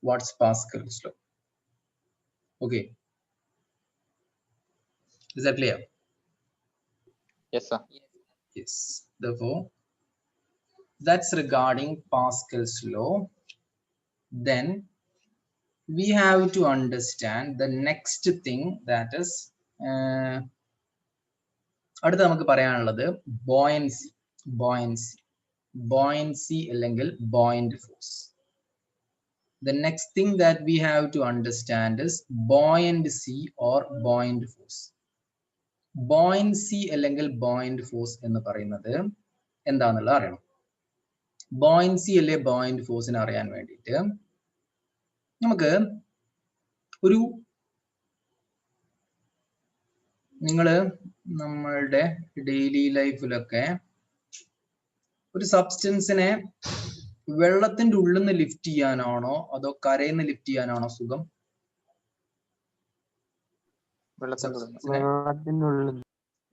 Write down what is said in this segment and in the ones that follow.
What's Pascal's law? Okay. Is that clear? Yes, sir. Yes. Therefore, that's regarding Pascal's law. Then we have to understand the next thing, that is അടുത്ത നമുക്ക് പറയാനുള്ളത് buoyancy. Buoyancy അല്ലെങ്കിൽ buoyant force. The next thing that we have to understand is buoyancy or buoyant force. Buoyancy അല്ലെങ്കിൽ buoyant force എന്ന് പറയുന്നത് എന്താണെന്നുള്ള അറിയണം. Buoyancy അല്ലെ buoyant force നെ അറിയാൻ വേണ്ടിയിട്ട് നമുക്ക് ഒരു നമ്മളുടെ ഡെയിലി ലൈഫിലൊക്കെ ഒരു സബ്സ്റ്റൻസിനെ വെള്ളത്തിന്റെ ഉള്ളിൽ നിന്ന് ലിഫ്റ്റ് ചെയ്യാനാണോ അതോ കരയിൽ നിന്ന് ലിഫ്റ്റ് ചെയ്യാനാണോ സുഖം?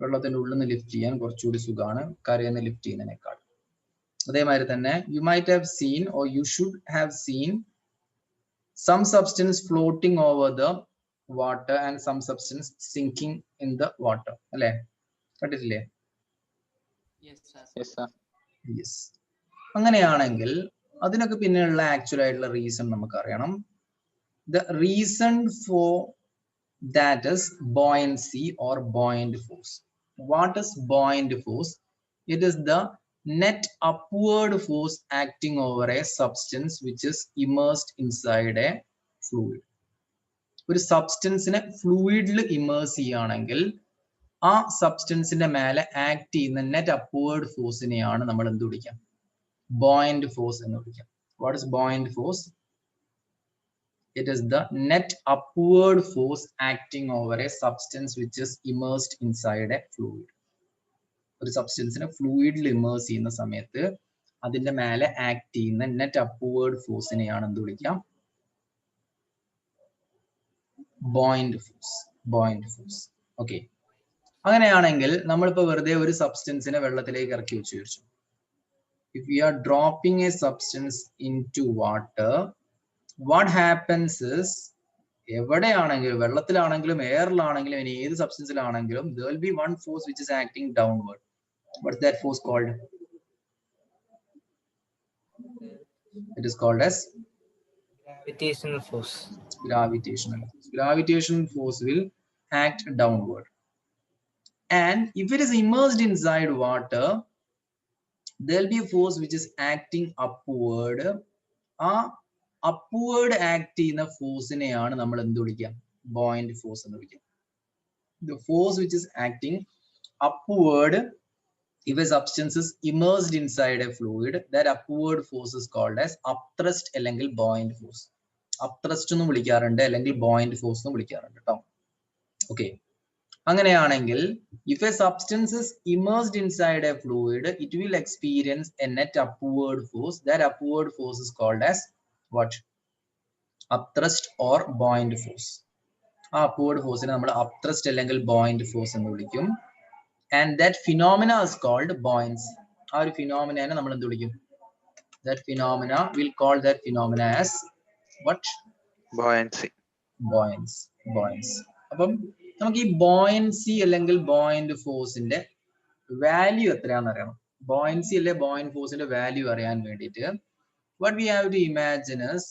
വെള്ളത്തിന്റെ ഉള്ളിൽ നിന്ന് ലിഫ്റ്റ് ചെയ്യാൻ കുറച്ചുകൂടി സുഖമാണ് കരയിൽ നിന്ന് ലിഫ്റ്റ് ചെയ്യുന്നതിനേക്കാൾ. അതേമാതിരി തന്നെ you might have seen or you should have seen some substance floating over the water and some substance sinking in the water. അല്ലേ? കണ്ടിട്ടില്ലേ? Yes, sir. Yes. അങ്ങനെയാണെങ്കിൽ അതിനൊക്കെ പിന്നെയുള്ള ആക്ച്വൽ ആയിട്ടുള്ള റീസൺ നമുക്ക് അറിയണം. The reason for that is buoyancy or buoyant force. What is buoyant force? It is the net upward force acting over a substance which is immersed inside a fluid. ഒരു സബ്സ്റ്റൻസിനെ ഫ്ലൂയിഡിൽ immerse ചെയ്യുകയാണെങ്കിൽ ആ സബ്സ്റ്റൻസിന്റെ മേലെ act ചെയ്യുന്ന net upward ഫോഴ്സിനെയാണ് നമ്മൾ എന്ത് വിളിക്കാം? ബോയന്റ് force എന്ന് വിളിക്കാം. What is buoyant force? It is the net upward force acting over a substance which is immersed inside a fluid. ഒരു സബ്സ്റ്റൻസിനെ ഫ്ലൂയിഡിൽ ഇമേഴ്സ് ചെയ്യുന്ന സമയത്ത് അതിന്റെ മേലെ ആക്ട് ചെയ്യുന്ന നെറ്റ് അപ്വേർഡ് ഫോഴ്സിനെയാണ് എന്ത് വിളിക്കാം? Buoyant force. ഓക്കെ. അങ്ങനെയാണെങ്കിൽ നമ്മളിപ്പോ വെറുതെ ഒരു സബ്സ്റ്റൻസിനെ വെള്ളത്തിലേക്ക് ഇറക്കി വെച്ച് വിചാരിച്ചു. If you are dropping a substance into water, what happens is, എവിടെയാണെങ്കിലും വെള്ളത്തിലാണെങ്കിലും എയറിലാണെങ്കിലും ഇനി ഏത് സബ്സ്റ്റൻസിലാണെങ്കിലും there will be one force which is acting downward. What's that force called? It is called as gravitational force. Gravitational force will act downward. And if it is immersed inside water, there will be a force which is acting upward. Upward act ചെയ്യുന്ന ഫോഴ്സിനെയാണ് നമ്മൾ എന്ത് വിളിക്കുക? Buoyant force എന്ന് വിളിക്കുക. The force which is acting upward, if a substance is immersed inside a fluid, that upward force is called as upthrust അല്ലെങ്കിൽ buoyant force. Upthrust എന്ന് വിളിക്കാറുണ്ട് അല്ലെങ്കിൽ buoyant force എന്ന് വിളിക്കാറുണ്ട് കേട്ടോ. ഓക്കെ. അങ്ങനെയാണെങ്കിൽ if a substance is immersed inside a fluid, it will experience a net upward force. That upward force is called as what? Upthrust or buoyant force. ആ upward force നെ നമ്മൾ upthrust അല്ലെങ്കിൽ buoyant force എന്ന് വിളിക്കും. And that phenomena is called buoyancy. ആ ഒരു phenomena നമ്മൾ എന്ത് വിളിക്കും? That phenomena, we'll call that phenomena as what? Buoyancy. അപ്പം നമുക്ക് ഈ buoyancy അല്ലെങ്കിൽ buoyant ഫോഴ്സിന്റെ വാല്യൂ എത്രയാണെന്ന് അറിയണം. buoyancy അല്ലെ buoyant ഫോഴ്സിന്റെ വാല്യൂ അറിയാൻ വേണ്ടിയിട്ട് what we have to imagine is,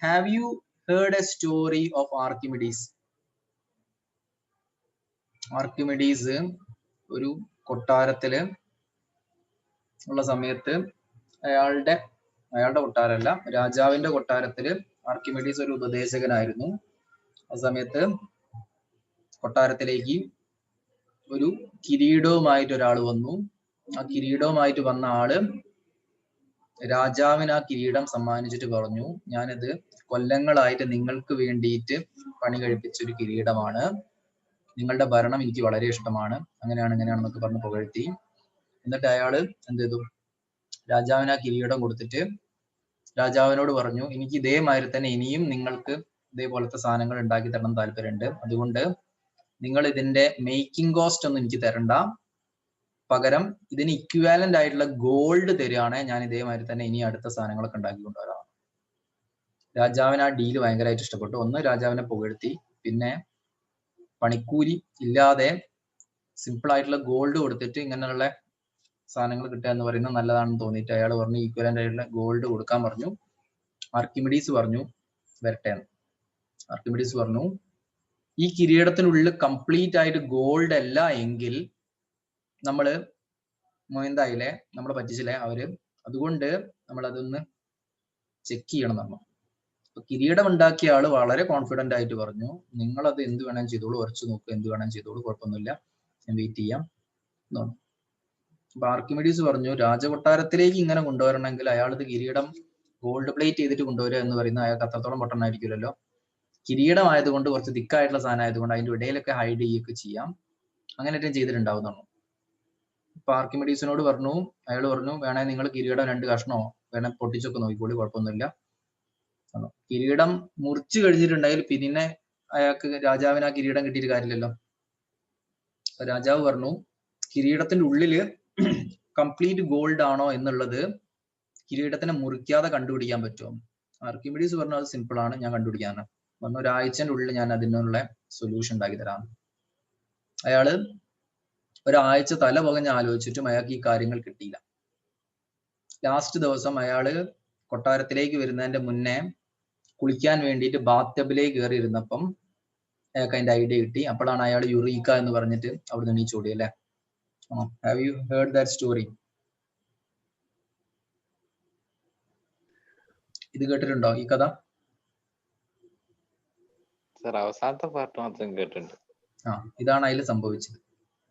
have you heard a story of Archimedes? Archimedes ഒരു കൊട്ടാരത്തില് ഉള്ള സമയത്ത് അയാളുടെ കൊട്ടാരമല്ല, രാജാവിന്റെ കൊട്ടാരത്തില് ആർക്കിമിഡീസ് ഒരു ഉപദേശകനായിരുന്നു. ആ സമയത്ത് കൊട്ടാരത്തിലേക്ക് ഒരു കിരീടവുമായിട്ട് ഒരാൾ വന്നു. ആ കിരീടവുമായിട്ട് വന്ന ആള് രാജാവിന് ആ കിരീടം സമ്മാനിച്ചിട്ട് പറഞ്ഞു, ഞാനിത് കൊല്ലങ്ങളായിട്ട് നിങ്ങൾക്ക് വേണ്ടിയിട്ട് പണി കഴിപ്പിച്ച ഒരു കിരീടമാണ്, നിങ്ങളുടെ ഭരണം എനിക്ക് വളരെ ഇഷ്ടമാണ്, അങ്ങനെയാണെന്നൊക്കെ പറഞ്ഞ് പുകഴ്ത്തി. എന്നിട്ട് അയാള് എന്ത് ചെയ്തു? രാജാവിന് ആ കിരീടം കൊടുത്തിട്ട് രാജാവിനോട് പറഞ്ഞു, എനിക്ക് ഇതേമാതിരി തന്നെ ഇനിയും നിങ്ങൾക്ക് ഇതേപോലത്തെ സാധനങ്ങൾ ഉണ്ടാക്കി തരണം താല്പര്യമുണ്ട്, അതുകൊണ്ട് നിങ്ങൾ ഇതിന്റെ മേക്കിംഗ് കോസ്റ്റ് ഒന്നും എനിക്ക് തരണ്ട, പകരം ഇതിന് ഇക്വാലന്റ് ആയിട്ടുള്ള ഗോൾഡ് തരികയാണെ ഞാൻ ഇതേമാതിരി തന്നെ ഇനി അടുത്ത സാധനങ്ങളൊക്കെ ഉണ്ടാക്കി കൊണ്ടുവരാം. രാജാവിന് ആ ഡീല് ഭയങ്കരമായിട്ട് ഇഷ്ടപ്പെട്ടു. ഒന്ന്, രാജാവിനെ പുകഴ്ത്തി, പിന്നെ പണിക്കൂലി ഇല്ലാതെ സിമ്പിൾ ആയിട്ടുള്ള ഗോൾഡ് കൊടുത്തിട്ട് ഇങ്ങനെയുള്ള സാധനങ്ങൾ കിട്ടുക എന്ന് പറയുന്നത് നല്ലതാണെന്ന് തോന്നിയിട്ട് അയാൾ പറഞ്ഞു ഈക്വലന്റ് ആയിട്ടുള്ള ഗോൾഡ് കൊടുക്കാൻ പറഞ്ഞു. ആർക്കിമിഡീസ് പറഞ്ഞു വരട്ടെ എന്ന്. ആർക്കിമിഡീസ് പറഞ്ഞു ഈ കിരീടത്തിനുള്ളിൽ കംപ്ലീറ്റ് ആയിട്ട് ഗോൾഡ് അല്ല എങ്കിൽ നമ്മള് എന്തായില്ലേ, നമ്മളെ പറ്റിച്ചില്ലേ അവര്, അതുകൊണ്ട് നമ്മൾ അതൊന്ന് ചെക്ക് ചെയ്യണം നമ്മൾ. അപ്പൊ കിരീടം ഉണ്ടാക്കിയ ആള് വളരെ കോൺഫിഡന്റ് ആയിട്ട് പറഞ്ഞു നിങ്ങളത് എന്ത് വേണം ചെയ്തോളൂ, ഉറച്ചു നോക്കുക, എന്ത് വേണം ചെയ്തോളൂ, കുഴപ്പമൊന്നുമില്ല, ഞാൻ വെയിറ്റ് ചെയ്യാം എന്ന് പറഞ്ഞു. അപ്പൊ ആർക്കിമിഡീസ് പറഞ്ഞു രാജകൊട്ടാരത്തിലേക്ക് ഇങ്ങനെ കൊണ്ടുവരണമെങ്കിൽ അയാളത് കിരീടം ഗോൾഡ് പ്ലേറ്റ് ചെയ്തിട്ട് കൊണ്ടുവരിക എന്ന് പറയുന്നത് അയാൾക്ക് അത്രത്തോളം പൊട്ടനായിരിക്കില്ലല്ലോ. കിരീടം ആയതുകൊണ്ട് കുറച്ച് തിക്കായിട്ടുള്ള സാധനം ആയതുകൊണ്ട് അതിന്റെ ഇടയിലൊക്കെ ഹൈഡ് ചെയ്യുകയൊക്കെ ചെയ്യാം, അങ്ങനെയൊക്കെ ചെയ്തിട്ടുണ്ടാവുന്നു. അപ്പൊ ആർക്കിമിഡീസിനോട് പറഞ്ഞു, അയാൾ പറഞ്ഞു വേണേ നിങ്ങൾ കിരീടം 2 കഷ്ണമോ വേണേ പൊട്ടിച്ചൊക്കെ നോക്കിക്കോളി, കുഴപ്പമൊന്നുമില്ല. കിരീടം മുറിച്ചു കഴിഞ്ഞിട്ടുണ്ടെങ്കിൽ പിന്നെ അയാൾക്ക് രാജാവിന് ആ കിരീടം കിട്ടിയിട്ട് കാര്യമില്ലല്ലോ. രാജാവ് പറഞ്ഞു കിരീടത്തിന്റെ ഉള്ളില് കംപ്ലീറ്റ് ഗോൾഡ് ആണോ എന്നുള്ളത് കിരീടത്തിനെ മുറിക്കാതെ കണ്ടുപിടിക്കാൻ പറ്റുമോ? ആർക്കിമിഡീസ് പറഞ്ഞു അത് സിമ്പിൾ ആണ്, ഞാൻ കണ്ടുപിടിക്കാന്ന് പറഞ്ഞു. ഒരാഴ്ചന്റെ ഉള്ളിൽ ഞാൻ അതിനുള്ള സൊല്യൂഷൻ ഉണ്ടാക്കി തരാം. അയാള് ഒരാഴ്ച തല പുകഞ്ഞ് ആലോചിച്ചിട്ടും അയാൾക്ക് ഈ കാര്യങ്ങൾ കിട്ടിയില്ല. ലാസ്റ്റ് ദിവസം അയാള് കൊട്ടാരത്തിലേക്ക് വരുന്നതിന്റെ മുന്നേ കുളിക്കാൻ വേണ്ടിയിട്ട് ബാത്ടബിലേക്ക് കയറി ഇരുന്നപ്പം അയാൾക്ക് അതിന്റെ ഐഡിയ കിട്ടി. അപ്പോഴാണ് അയാൾ യുറീക്ക എന്ന് പറഞ്ഞിട്ട് അവിടെ നിന്ന് ചോടി അല്ലേ. Have you heard that story? ഇത് കേട്ടിട്ടുണ്ടോ ഈ കഥ? അവസാനത്തെ പാർട്ട് മാത്രം കേട്ടിട്ടുണ്ട്. ഇതാണ് അതിൽ സംഭവിച്ചത്.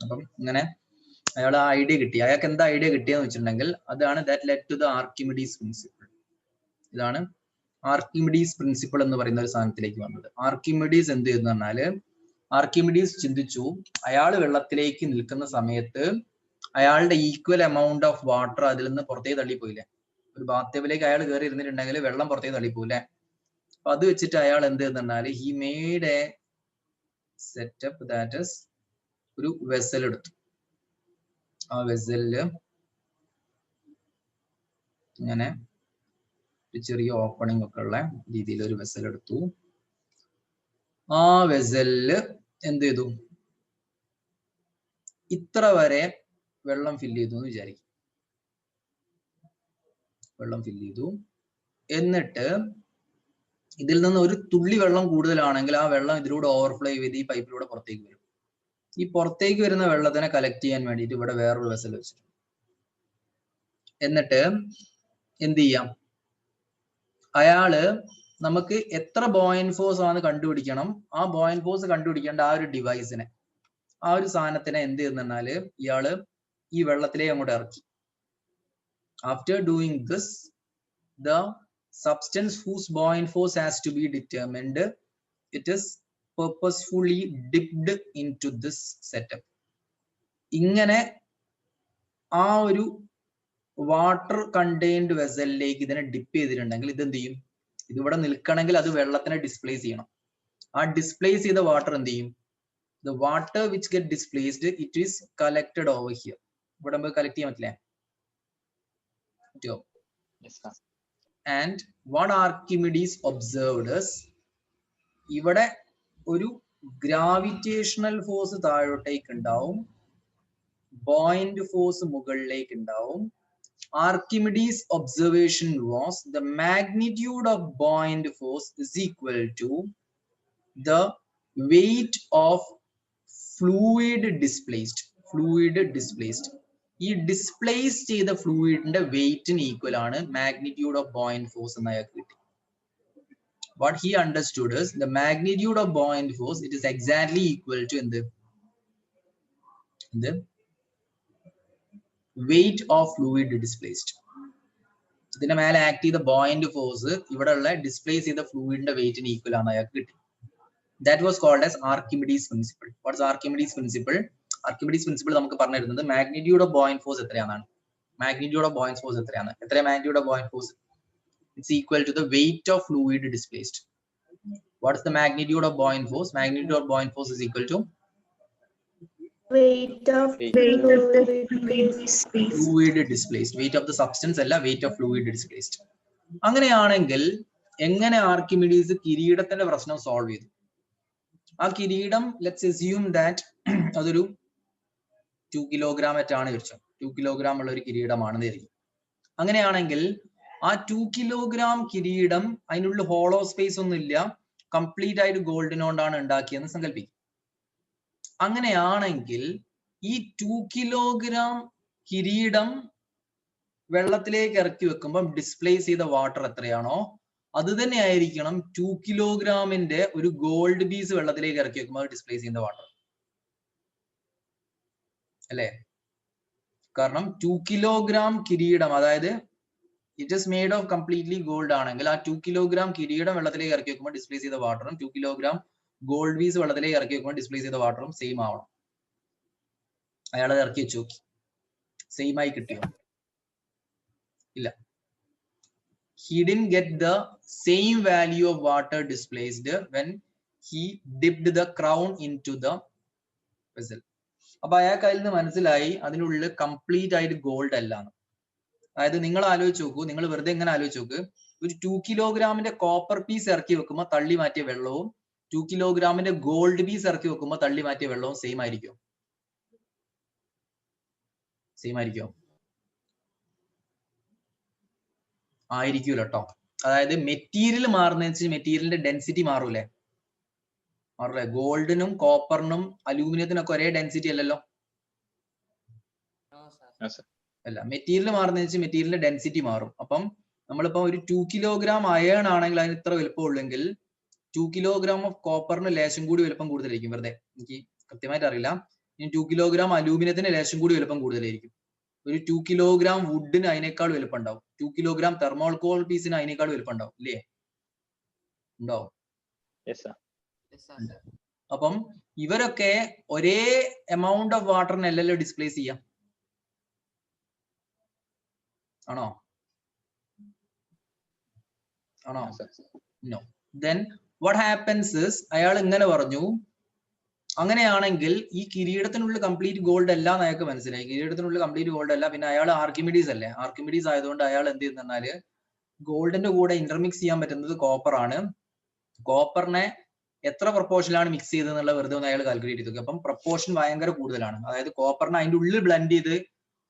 അപ്പം ഇങ്ങനെ അയാൾ ആ ഐഡിയ കിട്ടി. അയാൾക്ക് എന്താ ഐഡിയ കിട്ടിയെന്ന് വെച്ചിട്ടുണ്ടെങ്കിൽ അതാണ് that led to the Archimedes principle. ഇതാണ് ആർക്കിമിഡീസ് പ്രിൻസിപ്പിൾ എന്ന് പറയുന്ന ഒരു സാധനത്തിലേക്ക് വന്നത്. ആർക്കിമിഡീസ് എന്ത് ചെയ്തെന്ന് പറഞ്ഞാല് ആർക്കിമിഡീസ് ചിന്തിച്ചു അയാൾ വെള്ളത്തിലേക്ക് നിൽക്കുന്ന സമയത്ത് അയാളുടെ ഈക്വൽ എമൗണ്ട് ഓഫ് വാട്ടർ അതിൽ നിന്ന് പുറത്തേക്ക് തള്ളിപ്പോയില്ലേ. ഒരു ബാത്ടബിലേക്ക് അയാൾ കയറി ഇരുന്നിട്ടുണ്ടെങ്കിൽ വെള്ളം പുറത്തേക്ക് തള്ളിപ്പോയില്ലേ. അപ്പൊ അത് വെച്ചിട്ട് അയാൾ എന്ത് ചെയ്തെന്നാൽ he made a setup that is ഒരു വെസൽ എടുത്തു. ആ വെസലില് ഇങ്ങനെ ഒരു ചെറിയ ഓപ്പണിംഗ് ഒക്കെ ഉള്ള രീതിയിൽ ഒരു വെസൽ എടുത്തു. ആ വെസലില് എന്ത് ചെയ്തു, ഇത്ര വരെ വെള്ളം ഫില്ല് ചെയ്തു എന്ന് വിചാരിക്കും. വെള്ളം ഫില്ല് ചെയ്തു. എന്നിട്ട് ഇതിൽ നിന്ന് ഒരു തുള്ളി വെള്ളം കൂടുതലാണെങ്കിൽ ആ വെള്ളം ഇതിലൂടെ ഓവർഫ്ലോ ചെയ്ത് ഈ പൈപ്പിലൂടെ പുറത്തേക്ക് വരും. ഈ പുറത്തേക്ക് വരുന്ന വെള്ളത്തിനെ കളക്ട് ചെയ്യാൻ വേണ്ടിയിട്ട് ഇവിടെ വേറൊരു വെസൽ വെച്ചിട്ടുണ്ട്. എന്നിട്ട് എന്ത് ചെയ്യാം, അയാള് നമുക്ക് എത്ര ബോയിൻ ഫോഴ്സ് ആണ് കണ്ടുപിടിക്കണം, ആ ബോയിൻ ഫോഴ്സ് കണ്ടുപിടിക്കേണ്ട ആ ഒരു ഡിവൈസിനെ, ആ ഒരു സാധനത്തിനെ എന്ത് ചെയ്യുന്നാല് ഇയാള് ഈ വെള്ളത്തിലേക്ക് അങ്ങോട്ട് ഇറക്കി. After doing this the substance whose buoyant force has to be determined, it is purposefully dipped into this setup. ഇങ്ങനെ ആ ഒരു വാട്ടർ കണ്ടെയ്ൻഡ് വെസലിലേക്ക് ഇതിനെ ഡിപ്പ് ചെയ്തിട്ടുണ്ടെങ്കിൽ ഇത് എന്ത് ചെയ്യും, ഇതിവിടെ നിൽക്കണമെങ്കിൽ അത് വെള്ളത്തിനെ ഡിസ്പ്ലേസ് ചെയ്യണം. ആ ഡിസ്പ്ലേസ് ചെയ്ത വാട്ടർ എന്ത് ചെയ്യും, the water which get displaced, it is collected over here. ഇവിടെ നമുക്ക് കളക്ട് ചെയ്യാൻ പറ്റില്ലേ? And what Archimedes observed is ഇവിടെ ഒരു ഗ്രാവിറ്റേഷണൽ ഫോഴ്സ് താഴോട്ടേക്ക് ഉണ്ടാവും, ബോയിന്റ് ഫോഴ്സ് മുകളിലേക്ക് ഉണ്ടാവും. Archimedes observation was the magnitude of buoyant force is equal to the weight of fluid displaced. ഈ ഡിസ്പ്ലേസ് ചെയ്ത ഫ്ലൂയിഡിന്റെ വെയിറ്റിന് ഈക്വൽ ആണ് മാഗ്നിറ്റ്യൂഡ് ഓഫ് ബോയിന്റ് ഫോഴ്സ് എന്ന് അയാൾക്ക് കിട്ടി. What he understood is the magnitude of buoyant force, it is exactly equal to the weight of fluid displaced. ഇതിന്റെ മേലെ act ചെയ്ത buoyant force ഇവിടെ ഉള്ള ഡിസ്പ്ലേസ് ചെയ്ത ഫ്ലൂയിഡിന്റെ വെയിറ്റിന് ഈക്വൽ ആണ് അയാൾക്ക് കിട്ടി. That was called as Archimedes principle. What is Archimedes principle? Archimedes principle നമുക്ക് പറഞ്ഞു തരുന്നത് മാഗ്നിറ്റ്യൂഡ് ഓഫ് ബോയിന്റ് ഫോഴ്സ് എത്രയാണ്. മാഗ്നിറ്റ്യൂഡ് ഓഫ് ബോയിന്റ് ഫോഴ്സ് എത്രയാണ്? എത്ര magnitude of buoyant force? It's equal to the weight of fluid displaced. What is the magnitude of buoyant force? Magnitude of buoyant force is equal to weight of fluid displaced. Weight of the substance അല്ല, weight of fluid displaced. അങ്ങനെയാണെങ്കിൽ എങ്ങനെ Archimedes കിരീടത്തിന്റെ പ്രശ്നം solve ചെയ്തു? ആ കിരീടം let's assume that അതൊരു 2 kilogram ആണ് വിളിച്ചോ, 2 കിലോഗ്രാം ഉള്ള ഒരു കിരീടമാണെന്ന് വിചാരിക്കും. അങ്ങനെയാണെങ്കിൽ ആ 2 കിലോഗ്രാം കിരീടം അതിനുള്ള ഹോളോ സ്പേസ് ഒന്നും ഇല്ല, കംപ്ലീറ്റ് ആയിട്ട് ഗോൾഡിനോണ്ടാണ് ഉണ്ടാക്കിയെന്ന് സങ്കല്പിക്കും. അങ്ങനെയാണെങ്കിൽ ഈ 2 കിലോഗ്രാം കിരീടം വെള്ളത്തിലേക്ക് ഇറക്കി വെക്കുമ്പോൾ ഡിസ്പ്ലേസ് ചെയ്ത വാട്ടർ എത്രയാണോ അത് തന്നെ ആയിരിക്കണം 2 കിലോഗ്രാമിന്റെ ഒരു ഗോൾഡ് പീസ് വെള്ളത്തിലേക്ക് ഇറക്കി വെക്കുമ്പോൾ ഡിസ്പ്ലേസ് ചെയ്യുന്ന വാട്ടർ അല്ലേ? കാരണം 2 കിലോഗ്രാം കിരീടം, അതായത് it is made of completely gold ആണെങ്കിൽ ആ 2 കിലോഗ്രാം കിരീടം വെള്ളത്തിലേക്ക് ഇറക്കി വെക്കുമ്പോൾ ഡിസ്പ്ലേസ് ചെയ്ത വാട്ടറും 2 കിലോഗ്രാം ഗോൾഡ് പീസ് വെള്ളത്തിലേക്ക് ഇറക്കി വെക്കുമ്പോൾ ഡിസ്പ്ലേസ് ചെയ്ത വാട്ടറും സെയിം ആവണം. അയാൾ അത് ഇറക്കി വെച്ച് നോക്കി, സെയിം ആയി കിട്ടിയോ? ഇല്ല. He didn't get the same value of water displaced when he dipped the crown into the vessel. അപ്പൊ അയാൾക്ക് അതിൽ നിന്ന് മനസ്സിലായി അതിനുള്ളിൽ കംപ്ലീറ്റ് ആയിട്ട് ഗോൾഡ് അല്ല. അതായത് നിങ്ങൾ ആലോചിച്ച് നോക്കൂ, നിങ്ങൾ വെറുതെ എങ്ങനെ ആലോചിച്ച് നോക്ക്, ഒരു 2 കിലോഗ്രാമിന്റെ കോപ്പർ പീസ് ഇറക്കി വെക്കുമ്പോൾ തള്ളി മാറ്റിയ വെള്ളവും 2 കിലോഗ്രാമിന്റെ ഗോൾഡ് പീസ് ഇറക്കി വെക്കുമ്പോൾ തള്ളി മാറ്റിയ വെള്ളവും സെയിം ആയിരിക്കും? സെയിം ആയിരിക്കും? ആയിരിക്കൂല കേട്ടോ. അതായത് മെറ്റീരിയൽ മാറുന്ന മെറ്റീരിയലിന്റെ ഡെൻസിറ്റി മാറൂലേ? മാറൂലേ? ഗോൾഡിനും കോപ്പറിനും അലൂമിനിയത്തിനും ഒക്കെ ഒരേ ഡെൻസിറ്റി അല്ലല്ലോ. അല്ല, മെറ്റീരിയൽ മാറുന്ന മെറ്റീരിയലിന്റെ ഡെൻസിറ്റി മാറും. അപ്പം നമ്മളിപ്പോ ഒരു 2 കിലോഗ്രാം അയൺ ആണെങ്കിൽ അതിന് ഇത്ര വലുപ്പം ഉള്ളെങ്കിൽ 2 കിലോഗ്രാം ഓഫ് കോപ്പറിന് ലേശം കൂടി വലുപ്പം കൂടുതലായിരിക്കും. വെറുതെ എനിക്ക് കൃത്യമായിട്ട് അറിയില്ല. ഇനി 2 കിലോഗ്രാം അലൂമിനിയത്തിന് ലേശം കൂടി വലുപ്പം കൂടുതലായിരിക്കും. ഒരു 2 കിലോഗ്രാം വുഡിന് അതിനേക്കാൾ വലുപ്പം ഉണ്ടാവും. 2 കിലോഗ്രാം തെർമോൾകോൾ പീസിന് അതിനേക്കാൾ വലുപ്പം ഉണ്ടാവും ഇല്ലേ? ഉണ്ടാവും. അപ്പം ഇവരൊക്കെ ഒരേ എമൗണ്ട് ഓഫ് വാട്ടറിനല്ലല്ലോ ഡിസ്പ്ലേസ് ചെയ്യാം, ആണോ? ആണോ? No. Then what happens is, അയാൾ ഇങ്ങനെ പറഞ്ഞു, അങ്ങനെയാണെങ്കിൽ ഈ കിരീടത്തിനുള്ളിൽ കംപ്ലീറ്റ് ഗോൾഡ് അല്ല എന്ന് അയാൾക്ക് മനസ്സിലായി. കിരീടത്തിനുള്ളിൽ കംപ്ലീറ്റ് ഗോൾഡ് അല്ല, പിന്നെ അയാൾ ആർക്കിമിഡീസ് അല്ലേ? ആർക്കിമിഡീസ് ആയതുകൊണ്ട് അയാൾ എന്ത് ചെയ്യുന്നറിഞ്ഞാല് ഗോൾഡിന്റെ കൂടെ ഇന്റർമിക്സ് ചെയ്യാൻ പറ്റുന്നത് കോപ്പർ ആണ്. കോപ്പറിനെ എത്ര പ്രപ്പോർഷനിലാണ് മിക്സ് ചെയ്തെന്നുള്ള വെറുതെ ഒന്ന് അയാൾ കാൽക്കുലേറ്റ് ചെയ്തു. അപ്പം പ്രപ്പോർഷൻ ഭയങ്കര കൂടുതലാണ്. അതായത് കോപ്പറിനെ അതിന്റെ ഉള്ളിൽ ബ്ലെൻഡ് ചെയ്ത്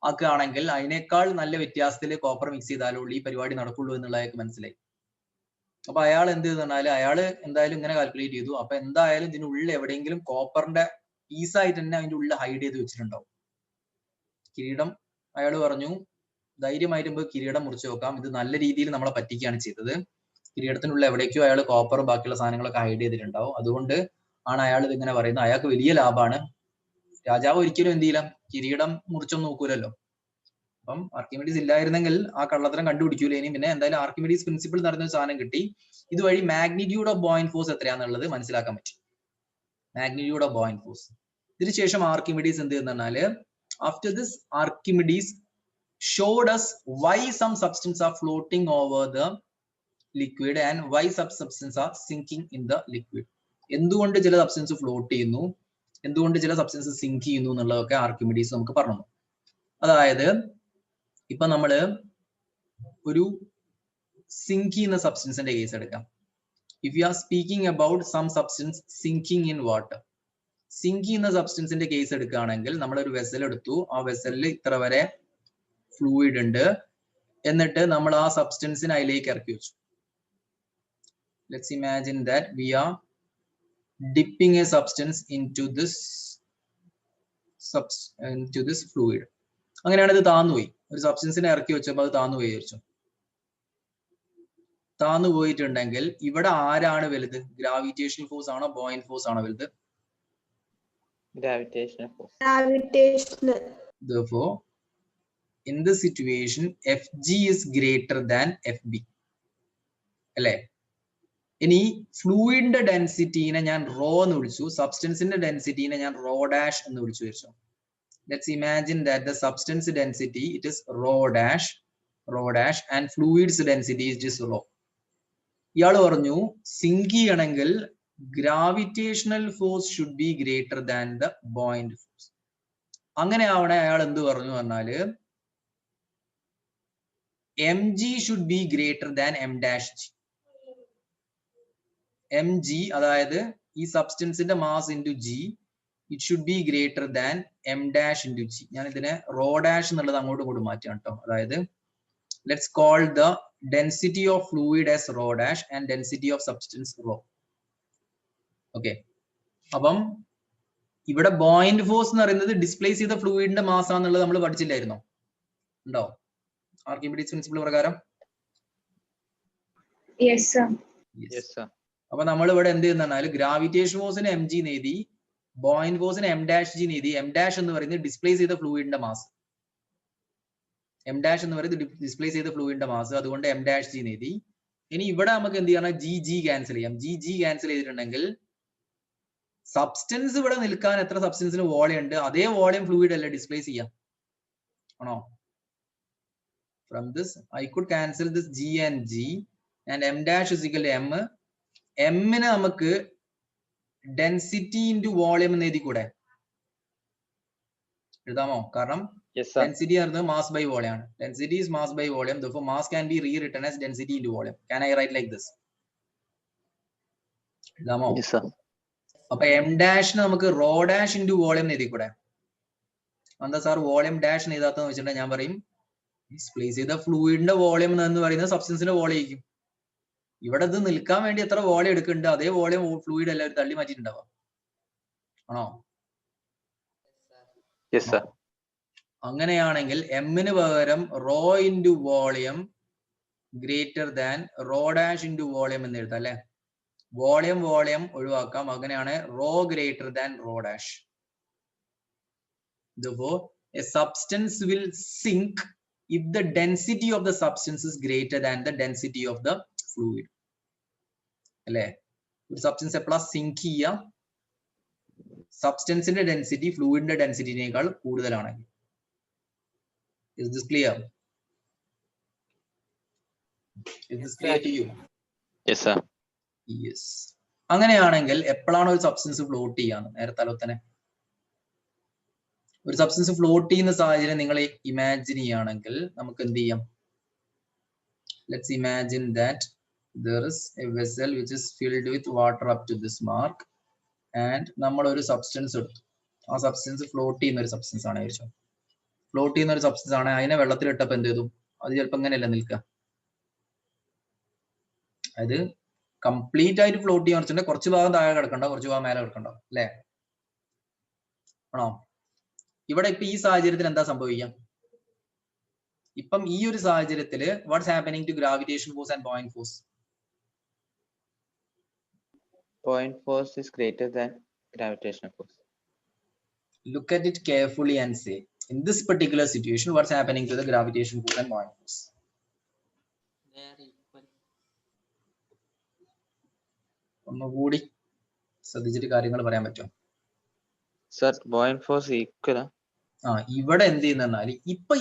ആക്കുകയാണെങ്കിൽ അതിനേക്കാൾ നല്ല വ്യത്യാസത്തിൽ കോപ്പർ മിക്സ് ചെയ്താലുള്ളൂ ഈ പരിപാടി നടക്കുള്ളൂ എന്നുള്ള അയാൾക്ക് മനസ്സിലായി. അപ്പൊ അയാൾ എന്ത് ചെയ്തെന്നാൽ അയാൾ എന്തായാലും ഇങ്ങനെ കാൽക്കുലേറ്റ് ചെയ്തു. അപ്പൊ എന്തായാലും ഇതിനുള്ളിൽ എവിടെയെങ്കിലും കോപ്പറിന്റെ പീസായിട്ട് തന്നെ അതിന്റെ ഉള്ളിൽ ഹൈഡ് ചെയ്ത് വെച്ചിട്ടുണ്ടാവും കിരീടം. അയാൾ പറഞ്ഞു ധൈര്യമായിട്ട് കിരീടം മുറിച്ച് നോക്കാം, ഇത് നല്ല രീതിയിൽ നമ്മളെ പറ്റിക്കുകയാണ് ചെയ്തത്. കിരീടത്തിനുള്ളിൽ എവിടേക്കോ അയാൾ കോപ്പറും ബാക്കിയുള്ള സാധനങ്ങളൊക്കെ ഹൈഡ് ചെയ്തിട്ടുണ്ടാവും. അതുകൊണ്ട് ആണ് അയാൾ ഇതിങ്ങനെ പറയുന്നത്. അയാൾക്ക് വലിയ ലാഭമാണ്. രാജാവ് ഒരിക്കലും എന്ത് ചെയ്യില്ല, കിരീടം മുറിച്ചൊന്നും നോക്കൂലല്ലോ. അപ്പം ആർക്കിമിഡീസ് ഇല്ലായിരുന്നെങ്കിൽ ആ കള്ളത്തരം കണ്ടുപിടിക്കൂലേനും. പിന്നെ എന്തായാലും ആർക്കിമിഡീസ് പ്രിൻസിപ്പിൾ നടന്ന സാധനം കിട്ടി. ഇതുവഴി മാഗ്നിറ്റ്യൂഡ് ഓഫ് ബോയിന്റ് ഫോഴ്സ് എത്രയാന്നുള്ളത് മനസ്സിലാക്കാൻ പറ്റും. Magnitude of buoyant force. ഇതിനുശേഷം ആർക്കിമിഡീസ് എന്ത് ചെയ്യുന്നറിഞ്ഞാല്, after this Archimedes showed us why some substances are floating over the liquid and why some substances are sinking in the liquid. എന്തുകൊണ്ട് ചില substance float ചെയ്യുന്നു, എന്തുകൊണ്ട് ചില സബ്സ്റ്റൻസ് സിങ്ക് ചെയ്യുന്നു എന്നുള്ളതൊക്കെ ആർക്കിമിഡീസ് നമുക്ക് പറഞ്ഞു. അതായത് ഇപ്പൊ നമ്മള് ഒരു സിങ്ക് ചെയ്യുന്ന സബ്സ്റ്റൻസിന്റെ കേസ് എടുക്കാം. If you are speaking about some substance sinking in water, sink ചെയ്യുന്ന സബ്സ്റ്റൻസിന്റെ കേസ് എടുക്കുകയാണെങ്കിൽ നമ്മളൊരു വെസൽ എടുത്തു. ആ വെസലിൽ ഇത്ര വരെ ഫ്ലൂയിഡ് ഉണ്ട്, എന്നിട്ട് നമ്മൾ ആ സബ്സ്റ്റൻസിനെ അതിലേക്ക് ഇറക്കി വെച്ചു. Let's imagine that we are dipping a substance into this fluid. അങ്ങനെയാണ് ഇത് താന്നുപോയി. ഒരു സബ്സ്റ്റൻസിനെ ഇറക്കി വെച്ചപ്പോൾ അത് താന്നുപോയി വിചാരിച്ചു. താന്നു പോയിട്ടുണ്ടെങ്കിൽ ഇവിടെ ആരാണ് വലുത്? ഗ്രാവിറ്റേഷണൽ ഫോഴ്സ് ആണോ ബോയിന്റ് ഫോഴ്സ് ആണോ വലുത്? Gravitational force. Therefore, in this situation Fg is greater than Fb അല്ലേ? ഇനി ഫ്ലൂയിഡിന്റെ ഡെൻസിറ്റീനെ ഞാൻ റോ എന്ന് വിളിച്ചു, സബ്സ്റ്റൻസിന്റെ ഡെൻസിറ്റീനെ ഞാൻ റോ ഡാഷ് എന്ന് വിളിച്ചു വെച്ചു. Let's imagine that the substance density it is rho dash and fluids density is just rho. ഇയാൾ പറഞ്ഞു സിങ്ക് ചെയ്യണമെങ്കിൽ gravitational force should be greater than the buoyant force. അങ്ങനെ ആവണേ അയാൾ എന്ത് പറഞ്ഞു പറഞ്ഞാല് mg should be greater than m dash g. M g അതായത് ഈ സബ്സ്റ്റൻസിന്റെ mass into g it should be greater than m dash into g. ഞാൻ ഇതിനെ റോ ഡാഷ് എന്നുള്ളത് അങ്ങോട്ടും ഇങ്ങോട്ടും മാറ്റാണ് കേട്ടോ. അതായത് let's call the density of fluid as rho dash and density of substance rho. Okay, അപ്പം ഇവിടെ ബോയിന്റ് ഫോഴ്സ് എന്ന് പറയുന്നത് ഡിസ്പ്ലേസ് ചെയ്ത ഫ്ലൂയിഡിന്റെ മാസ് ആണെന്നുള്ളത് നമ്മൾ പഠിച്ചില്ലായിരുന്നോ? ഉണ്ടോ ആർക്കിമിഡീസ് പ്രിൻസിപ്പിൾ പ്രകാരം? Yes, sir. അപ്പൊ നമ്മൾ ഇവിടെ എന്ത് ചെയ്യുന്ന ഗ്രാവിറ്റേഷൻ ഫോഴ്സിന് എം ജി എഴുതി, ബോയിന്റ് ഫോഴ്സിന് എം ഡാഷ് ജി എഴുതി. എം ഡാഷ് എന്ന് പറയുന്നത് ഡിസ്പ്ലേസ് ചെയ്ത ഫ്ലൂയിഡിന്റെ മാസ്. എം ഡാഷ് എന്ന് പറയുന്നത് ഡിസ്പ്ലേസ് ചെയ്ത ഫ്ലൂയിഡിന്റെ മാസ്, അതുകൊണ്ട് എം ഡാഷ് ജി എഴുതി. ഇനി ഇവിടെ നമുക്ക് എന്ത് ചെയ്യണം? ജി ജി ക്യാൻസൽ ചെയ്യാം. ജി ജി ക്യാൻസൽ ചെയ്തിട്ടുണ്ടെങ്കിൽ സബ്സ്റ്റൻസ് ഇവിടെ നിൽക്കാൻ എത്ര സബ്സ്റ്റൻസിന് വോളിയം ഉണ്ട്, അതേ വോളിയം ഫ്ലൂയിഡ് അല്ലേ ഡിസ്പ്ലേസ് ചെയ്യാം, ആണോ? From this I could cancel this g and g and m dash is equal to m. എമ്മിന് നമുക്ക് ഡെൻസിറ്റി ഇൻറ്റു വോളിയം എന്ന് എഴുതി കൂടെ എഴുതാമോ? കാരണം ഡെൻസിറ്റി പറയുന്നത് മാസ് ബൈ വോളിയം ആണ്. Density is mass by volume, therefore mass can be rewritten as density into volume. Can I write like this? എഴുതാമോ? അപ്പൊ M ഡാഷിന് നമുക്ക് റോ ഡാഷ് ഇൻറ്റു വോളിയം എഴുതി കൂടെ. എന്താ സാർ വോളിയം ഡാഷ് എഴുതാത്തെന്ന് വെച്ചിട്ടുണ്ടെങ്കിൽ ഞാൻ പറയും ഡിസ്പ്ലേസ് ചെയ്ത ഫ്ലൂയിഡിന്റെ വോളിയം എന്ന് പറയുന്നത് സബ്സ്റ്റൻസിന്റെ വോളിയം ആയിരിക്കും. ഇവിടെ ഇത് നിൽക്കാൻ വേണ്ടി എത്ര വോളിയം എടുക്കുന്നുണ്ട് അതേ വോളിയം ഫ്ലൂയിഡ് എല്ലാവരും തള്ളി മാറ്റിയിട്ടുണ്ടാവാം, ആണോ? അങ്ങനെയാണെങ്കിൽ എമ്മിന് പകരം rho into volume greater than rho dash into volume എന്ന് എഴുതാം അല്ലെ. വോളിയം വോളിയം ഒഴിവാക്കാം, അങ്ങനെയാണ് rho greater than rho dash. Therefore, a substance will sink if the density of the substance is greater than the density of the fluid. അല്ലെ, ഒരു substance എപ്പോഴാ zinc ചെയ്യാം? സബ്സ്റ്റൻസിന്റെ density ഫ്ലൂയിഡിന്റെ ഡെൻസിറ്റിനേക്കാൾ കൂടുതലാണെങ്കിൽ. Is this clear? Is this clear to you? Yes, sir. Yes. അങ്ങനെയാണെങ്കിൽ എപ്പോഴാണ് ഒരു substance float ചെയ്യാന്ന് നേരത്തെ ആലോചന. ഒരു സബ്സ്റ്റൻസ് ഫ്ലോട്ട് ചെയ്യുന്ന സാഹചര്യം നിങ്ങൾ ഇമാജിൻ ചെയ്യുകയാണെങ്കിൽ നമുക്ക് എന്ത് ചെയ്യാം? Let's imagine that there is a vessel which is filled with water up to this mark and നമ്മൾ ഒരു സബ്സ്റ്റൻസ് എടുത്തു. ആ സബ്സ്റ്റൻസ് ഫ്ലോട്ട് ചെയ്യുന്ന ഒരു സബ്സ്റ്റൻസ് ആണ് വിചാരിച്ചോ. ഫ്ലോട്ട് ചെയ്യുന്ന ഒരു സബ്സ്റ്റൻസ് ആണ്. അതിനെ വെള്ളത്തിൽ ഇട്ടപ്പോൾ എന്ത് ചെയ്തു? അത് ചിലപ്പോൾ ഇങ്ങനെയല്ല നിൽക്കുക. അതായത് കംപ്ലീറ്റ് ആയിട്ട് ഫ്ലോട്ട് ചെയ്യാൻ വെച്ചിട്ടുണ്ടെങ്കിൽ കുറച്ച് ഭാഗം താഴെ കിടക്കണ്ട, കുറച്ച് ഭാഗം മേലെ കിടക്കണ്ട അല്ലേ, ആണോ? ഇവിടെ ഇപ്പൊ ഈ സാഹചര്യത്തിൽ എന്താ സംഭവിക്കാം? ഇപ്പം ഈ ഒരു സാഹചര്യത്തില് what's happening to gravitation force and buoyant force? Point force is greater than gravitational force. Look at it carefully and say, in this particular situation, what's happening to the gravitation force and buoyant force? They are equal. ഒന്നുകൂടി ശ്രദ്ധിച്ചിട്ട് കാര്യങ്ങൾ പറയാൻ പറ്റുമോ? Sir, buoyant force equal. ഇവിടെ എന്ത് ചെയ്യുന്ന ഇപ്പൊ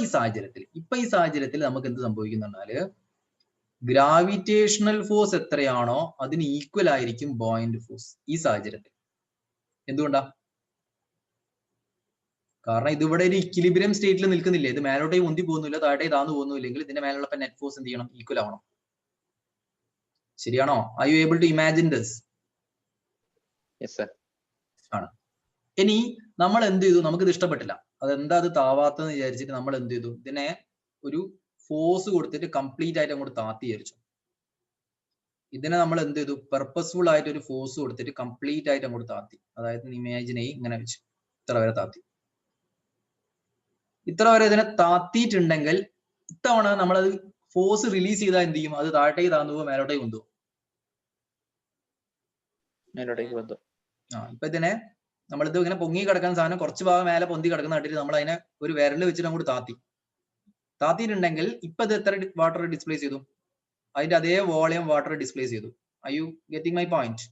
ഈ സാഹചര്യത്തിൽ നമുക്ക് എന്ത് സംഭവിക്കുന്നാല് ഗ്രാവിറ്റേഷണൽ ഫോഴ്സ് എത്രയാണോ അതിന് ഈക്വൽ ആയിരിക്കും ബോയിന്റ് ഫോഴ്സ് ഈ സാഹചര്യത്തിൽ. എന്തുകൊണ്ടാ? കാരണം ഇതിവിടെ ഒരു ഇക്വിലിബ്രിയം സ്റ്റേറ്റിൽ നിൽക്കുന്നില്ലേ, ഇത് മേലോട്ടേ ഉന്തി പോകുന്നില്ല, താഴെ താന്നു പോകുന്നില്ലെങ്കിൽ ഇതിന്റെ മേലുള്ള നെറ്റ് ഫോഴ്സ് എന്ത് ചെയ്യണം? ഈക്വൽ ആവണം. ശരിയാണോ? Are you able to imagine this? Yes, sir. ആണ്. ഇനി നമ്മൾ എന്ത് ചെയ്തു? നമുക്കിത് ഇഷ്ടപ്പെട്ടില്ല, അതെന്താ അത് താവാത്തെന്ന് വിചാരിച്ചിട്ട് നമ്മൾ എന്ത് ചെയ്തു? ഇതിനെ ഒരു ഫോഴ്സ് കൊടുത്തിട്ട് കംപ്ലീറ്റ് ആയിട്ട് അങ്ങോട്ട് താത്തി വിചാരിച്ചു. ഇതിനെ നമ്മൾ എന്ത് ചെയ്തു? പെർപ്പസ്ഫുൾ ആയിട്ട് ഒരു ഫോഴ്സ് കൊടുത്തിട്ട് കംപ്ലീറ്റ് ആയിട്ട് അങ്ങോട്ട് താത്തി. അതായത് ഇമാജിനായി ഇങ്ങനെ വെച്ചു, ഇത്ര വരെ താത്തി. ഇത്ര വരെ ഇതിനെ താത്തിയിട്ടുണ്ടെങ്കിൽ ഇത്തവണ നമ്മളത് ഫോഴ്സ് റിലീസ് ചെയ്താൽ എന്ത് ചെയ്യും? അത് താഴേക്ക് താന്നു പോകും, മേലോട്ടേക്ക് കൊണ്ടുപോകും. ഇപ്പൊ ഇതിനെ നമ്മളിത് ഇങ്ങനെ പൊങ്ങി കിടക്കുന്ന സാധനം കുറച്ച് ഭാഗം മേലെ പൊന്തി കിടക്കുന്ന കണ്ടിട്ട് നമ്മൾ അതിനെ ഒരു വിരല് വെച്ചിട്ട് അങ്ങോട്ട് താത്തിയിട്ടുണ്ടെങ്കിൽ ഇപ്പൊ ഇത് എത്ര വാട്ടർ ഡിസ്പ്ലേസ് ചെയ്തു? അതിന്റെ അതേ വോളിയം വാട്ടർ ഡിസ്പ്ലേസ് ചെയ്തു. Are you getting my point?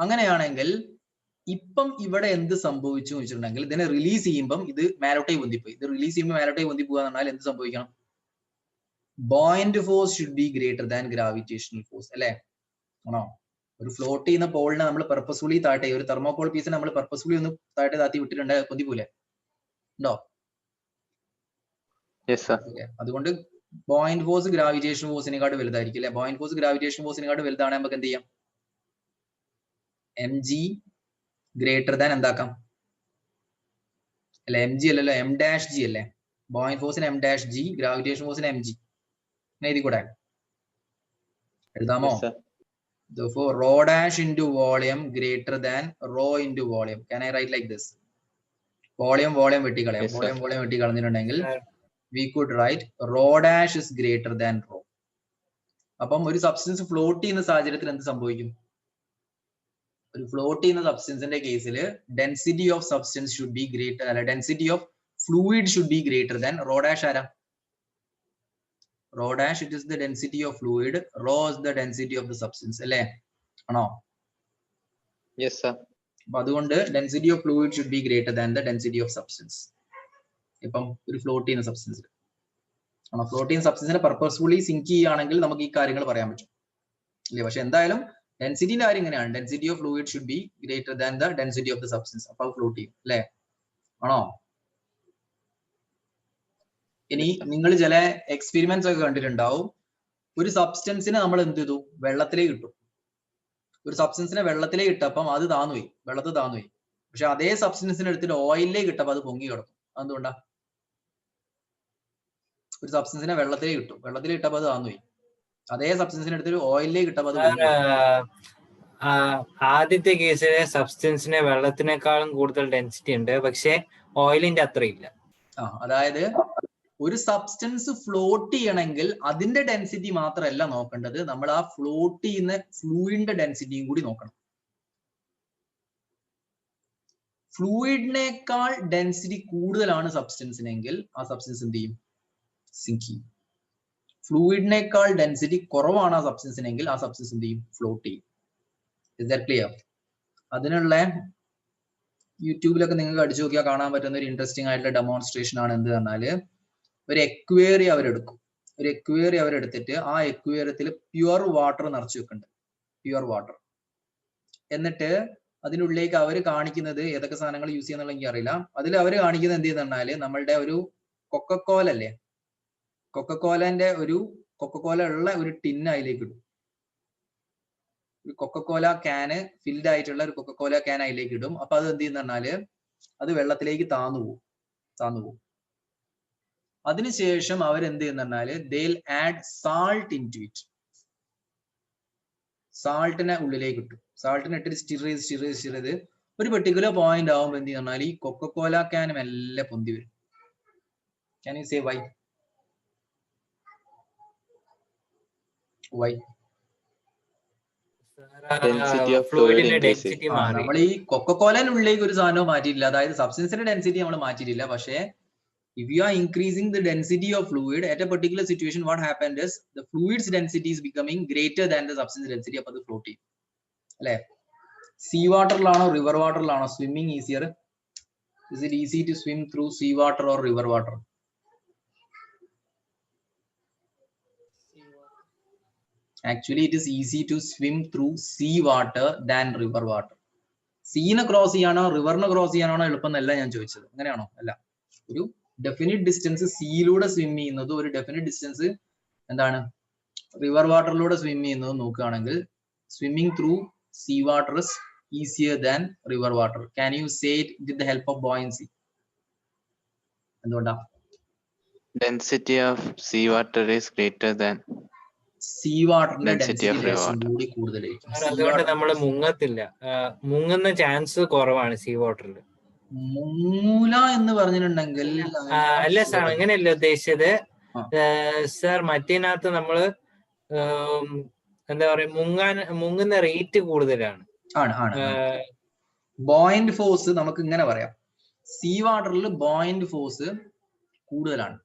അങ്ങനെയാണെങ്കിൽ ഇപ്പം ഇവിടെ എന്ത് സംഭവിച്ചു എന്ന് വെച്ചിട്ടുണ്ടെങ്കിൽ ഇതിനെ റിലീസ് ചെയ്യുമ്പം ഇത് മേലോട്ടേ പൊന്തിപ്പോയി. ഇത് റിലീസ് ചെയ്യുമ്പോൾ മേലോട്ടേ പൊന്തി പോകുക എന്ന് പറഞ്ഞാൽ എന്ത് സംഭവിക്കണം? Buoyant force should be greater than gravitational force അല്ലെ, ആണോ? ഒരു ഫ്ലോട്ട് ചെയ്യുന്ന പോളിനെ നമ്മൾ പെർപ്പസ്ഫുള്ളി താട്ടെ, ഒരു തെർമോകോൾ പീസിനെ നമ്മൾ പെർപ്പസ്ഫുള്ളി ഒന്ന് താത്തി വിട്ടിട്ടുണ്ട്, പൊന്തിപ്പോലെ ഉണ്ടോ? അതുകൊണ്ട് ബോയിന്റ് ഫോഴ്സ് ഗ്രാവിറ്റേഷൻ ഫോഴ്സിനെക്കാട് വലുതായിരിക്കും അല്ലെ. ബോയിന്റ് ഫോഴ്സ് ഗ്രാവിറ്റേഷൻ ഫോഴ്സിനെക്കാട് വലുതാണെങ്കിൽ നമുക്ക് എന്ത് ചെയ്യാം? എം ജി ഗ്രേറ്റർ ദാൻ എന്താക്കാം അല്ലെ? എം ജി അല്ലല്ലോ, എം ഡാഷ് ജി അല്ലേ. ബോയിന്റ് ഫോഴ്സിന് എം ഡാഷ് ജി, ഗ്രാവിറ്റേഷൻ ഫോഴ്സിന് എം ജി. എഴുതി കൂടെ? എഴുതാമോ? Yes, sir. Therefore, rho dash into volume greater than rho into volume. Can I write like this? Volume വെട്ടിക്കളയാം. Yes, sir. volume വെട്ടിക്കളഞ്ഞിട്ടുണ്ടെങ്കിൽ we could write rho dash is greater than rho. അപ്പം ഒരു substance float ചെയ്യുന്ന സാഹചര്യത്തിൽ എന്ത് സംഭവിക്കും? ഒരു float ചെയ്യുന്ന സബ്സ്റ്റൻസിന്റെ കേസിൽ density of substance should be greater, അല്ല density of fluid should be greater than rho dash. ആരാ? Rho dash, it is the density of fluid, rho is the density of the substance അല്ലേ? ആണോ? Yes, sir. അപ്പൊ അതുകൊണ്ട് density of fluid should be greater than the density of substance. ഇപ്പം ഒരു float ചെയ്യുന്ന സബ്സ്റ്റൻസിൽ ആണോ? Float ചെയ്യുന്ന സബ്സ്റ്റൻസിനെ പർപ്പസ്ഫുള്ളി സിങ്ക് ചെയ്യുകയാണെങ്കിൽ നമുക്ക് ഈ കാര്യങ്ങൾ പറയാൻ പറ്റും ഇല്ലേ? പക്ഷെ എന്തായാലും ഡെൻസിറ്റിന്റെ കാര്യം ഇങ്ങനെയാണ്, density of fluid should be greater than the density of the substance. അപ്പൊ ഫ്ലോട്ട് ചെയ്യും അല്ലേ? ആണോ? ഇനി നിങ്ങൾ ചില എക്സ്പെരിമെന്റ്സ് ഒക്കെ കണ്ടിട്ടുണ്ടാവും. ഒരു സബ്സ്റ്റൻസിനെ നമ്മൾ എന്ത് ചെയ്തു? വെള്ളത്തിലേക്ക് ഇട്ടു. ഒരു സബ്സ്റ്റൻസിനെ വെള്ളത്തിലേക്ക് ഇട്ടപ്പം അത് താന്നുപോയി, വെള്ളത്തിൽ താന്നുപോയി. പക്ഷെ അതേ സബ്സ്റ്റൻസിനെ എടുത്തിട്ട് ഓയിലിലേക്ക് ഇട്ടപ്പോൾ അത് പൊങ്ങി കിടക്കും. അതെന്തുകൊണ്ടാ? ഒരു സബ്സ്റ്റൻസിനെ വെള്ളത്തിലേക്ക് ഇട്ടു, വെള്ളത്തിലേക്ക് ഇട്ടപ്പോൾ അത് താന്നുപോയി. അതേ സബ്സ്റ്റൻസിനെ എടുത്തിട്ട് ഓയിലിലേക്ക് ഇട്ടപ്പോൾ അത് പൊങ്ങി കിടക്കും. ആദ്യത്തെ കേസിലെ സബ്സ്റ്റൻസിന് വെള്ളത്തിനേക്കാളും കൂടുതൽ ഡെൻസിറ്റി ഉണ്ട്, പക്ഷെ ഓയിലിന്റെ അത്രയില്ല. അതായത് ഒരു സബ്സ്റ്റൻസ് ഫ്ലോട്ട് ചെയ്യണമെങ്കിൽ അതിന്റെ ഡെൻസിറ്റി മാത്രമല്ല നോക്കേണ്ടത്, നമ്മൾ ആ ഫ്ലോട്ട് ചെയ്യുന്ന ഫ്ലൂയിഡിന്റെ ഡെൻസിറ്റിയും കൂടി നോക്കണം. ഫ്ലൂയിഡിനേക്കാൾ ഡെൻസിറ്റി കൂടുതലാണ് സബ്സ്റ്റൻസിനെങ്കിൽ ആ സബ്സ്റ്റൻസ് എന്ത് ചെയ്യും? സിങ്ക് ചെയ്യും. ഫ്ലൂയിഡിനേക്കാൾ ഡെൻസിറ്റി കുറവാണ് ആ സബ്സ്റ്റൻസിനെങ്കിൽ ആ സബ്സ്റ്റൻസ് എന്ത് ചെയ്യും? ഫ്ലോട്ട് ചെയ്യും. Is that clear? അതിനുള്ള യൂട്യൂബിലൊക്കെ നിങ്ങൾക്ക് അടിച്ചു നോക്കിയാൽ കാണാൻ പറ്റുന്ന ഒരു ഇൻട്രസ്റ്റിംഗ് ആയിട്ടുള്ള ഡെമോൺസ്ട്രേഷൻ ആണ്. എന്ത് പറഞ്ഞാല് ഒരു എക്വേറിയം അവരെടുക്കും. ഒരു എക്വേറിയം അവരെടുത്തിട്ട് ആ എക്വേറിയത്തിൽ പ്യുവർ വാട്ടർ നിറച്ചു വെക്കുന്നുണ്ട്, പ്യുവർ വാട്ടർ. എന്നിട്ട് അതിനുള്ളിലേക്ക് അവർ കാണിക്കുന്നത് ഏതൊക്കെ സാധനങ്ങൾ യൂസ് ചെയ്യുന്നുള്ള എനിക്ക് അറിയില്ല. അതിൽ അവർ കാണിക്കുന്നത് എന്ത് ചെയ്യുന്നറിഞ്ഞാല് നമ്മളുടെ ഒരു കൊക്കക്കോല അല്ലേ, കൊക്കക്കോലന്റെ ഒരു കൊക്കക്കോല ഉള്ള ഒരു ടിന്ന് അതിലേക്ക് ഇടും. ഒരു കൊക്കക്കോല ക്യാന് ഫിൽഡ് ആയിട്ടുള്ള ഒരു കൊക്കക്കോല ക്യാൻ അതിലേക്ക് ഇടും. അപ്പൊ അത് എന്ത് ചെയ്യുന്നറിഞ്ഞാല് അത് വെള്ളത്തിലേക്ക് താന്നു പോകും. അതിനുശേഷം അവരെന്ത് ചെയ്യുന്നറിഞ്ഞാല് they'll add salt into it. സാൾട്ടിനെ ഉള്ളിലേക്ക് ഇട്ടു. സാൾട്ടിനെ ഇട്ടിട്ട് സ്റ്റിർ ചെയ്ത് ഒരു പെർട്ടിക്കുലർ പോയിന്റ് ആവുമ്പോൾ എന്ത് ചെയ്യുന്നാൽ ഈ കൊക്കക്കോല ക്യാൻ മെല്ലെ പൊന്തി വരും. Can you say why? Density of fluid increases. നമ്മൾ ഈ കൊക്കക്കോലനുള്ളിലേക്ക് ഒരു സാധനവും മാറ്റിയിട്ടില്ല, അതായത് സബ്സ്റ്റൻസിന്റെ ഡെൻസിറ്റി നമ്മൾ മാറ്റിയിട്ടില്ല. പക്ഷേ if you are increasing the density of fluid at a particular situation, what happened is the fluid's density is becoming greater than the substance density. Appo adu float cheyum alle. Sea water lano river water lano swimming easier? Is it easy to swim through sea water or river water? Actually it is easy to swim through sea water than river water. Sea na cross cheyano river na cross cheyanano elupam ennalla njan choichadu. Anganeyaano? Alla. Oru definite distance സീയിലൂടെ swim ചെയ്യുന്നത് ഒരു definite distance എന്താണ് river വാട്ടറിലൂടെ swim ചെയ്യുന്നത് നോക്കുകയാണെങ്കിൽ swimming through sea water is easier than river water. Can you say it with the help of buoyancy? എന്തുകൊണ്ടാ? Density of sea water is greater than sea വാട്ടറിന്റെ density of river water. കൂടി കൂടുതലായിരിക്കും. അതുകൊണ്ട് നമ്മൾ മുങ്ങത്തില്ല, മുങ്ങുന്ന chance കുറവാണ് see വാട്ടറിൽ. മുങ്ങൂല എന്ന് പറഞ്ഞിട്ടുണ്ടെങ്കിൽ അല്ല സാർ, അങ്ങനെയല്ല ഉദ്ദേശിച്ചത് സാർ. മറ്റേനകത്ത് നമ്മള് എന്താ പറയാ, മുങ്ങുന്ന റേറ്റ് കൂടുതലാണ്. ബോയിന്റ് ഫോഴ്സ് നമുക്ക് ഇങ്ങനെ പറയാം, സീ വാട്ടറിൽ ബോയിന്റ് ഫോഴ്സ് കൂടുതലാണ്.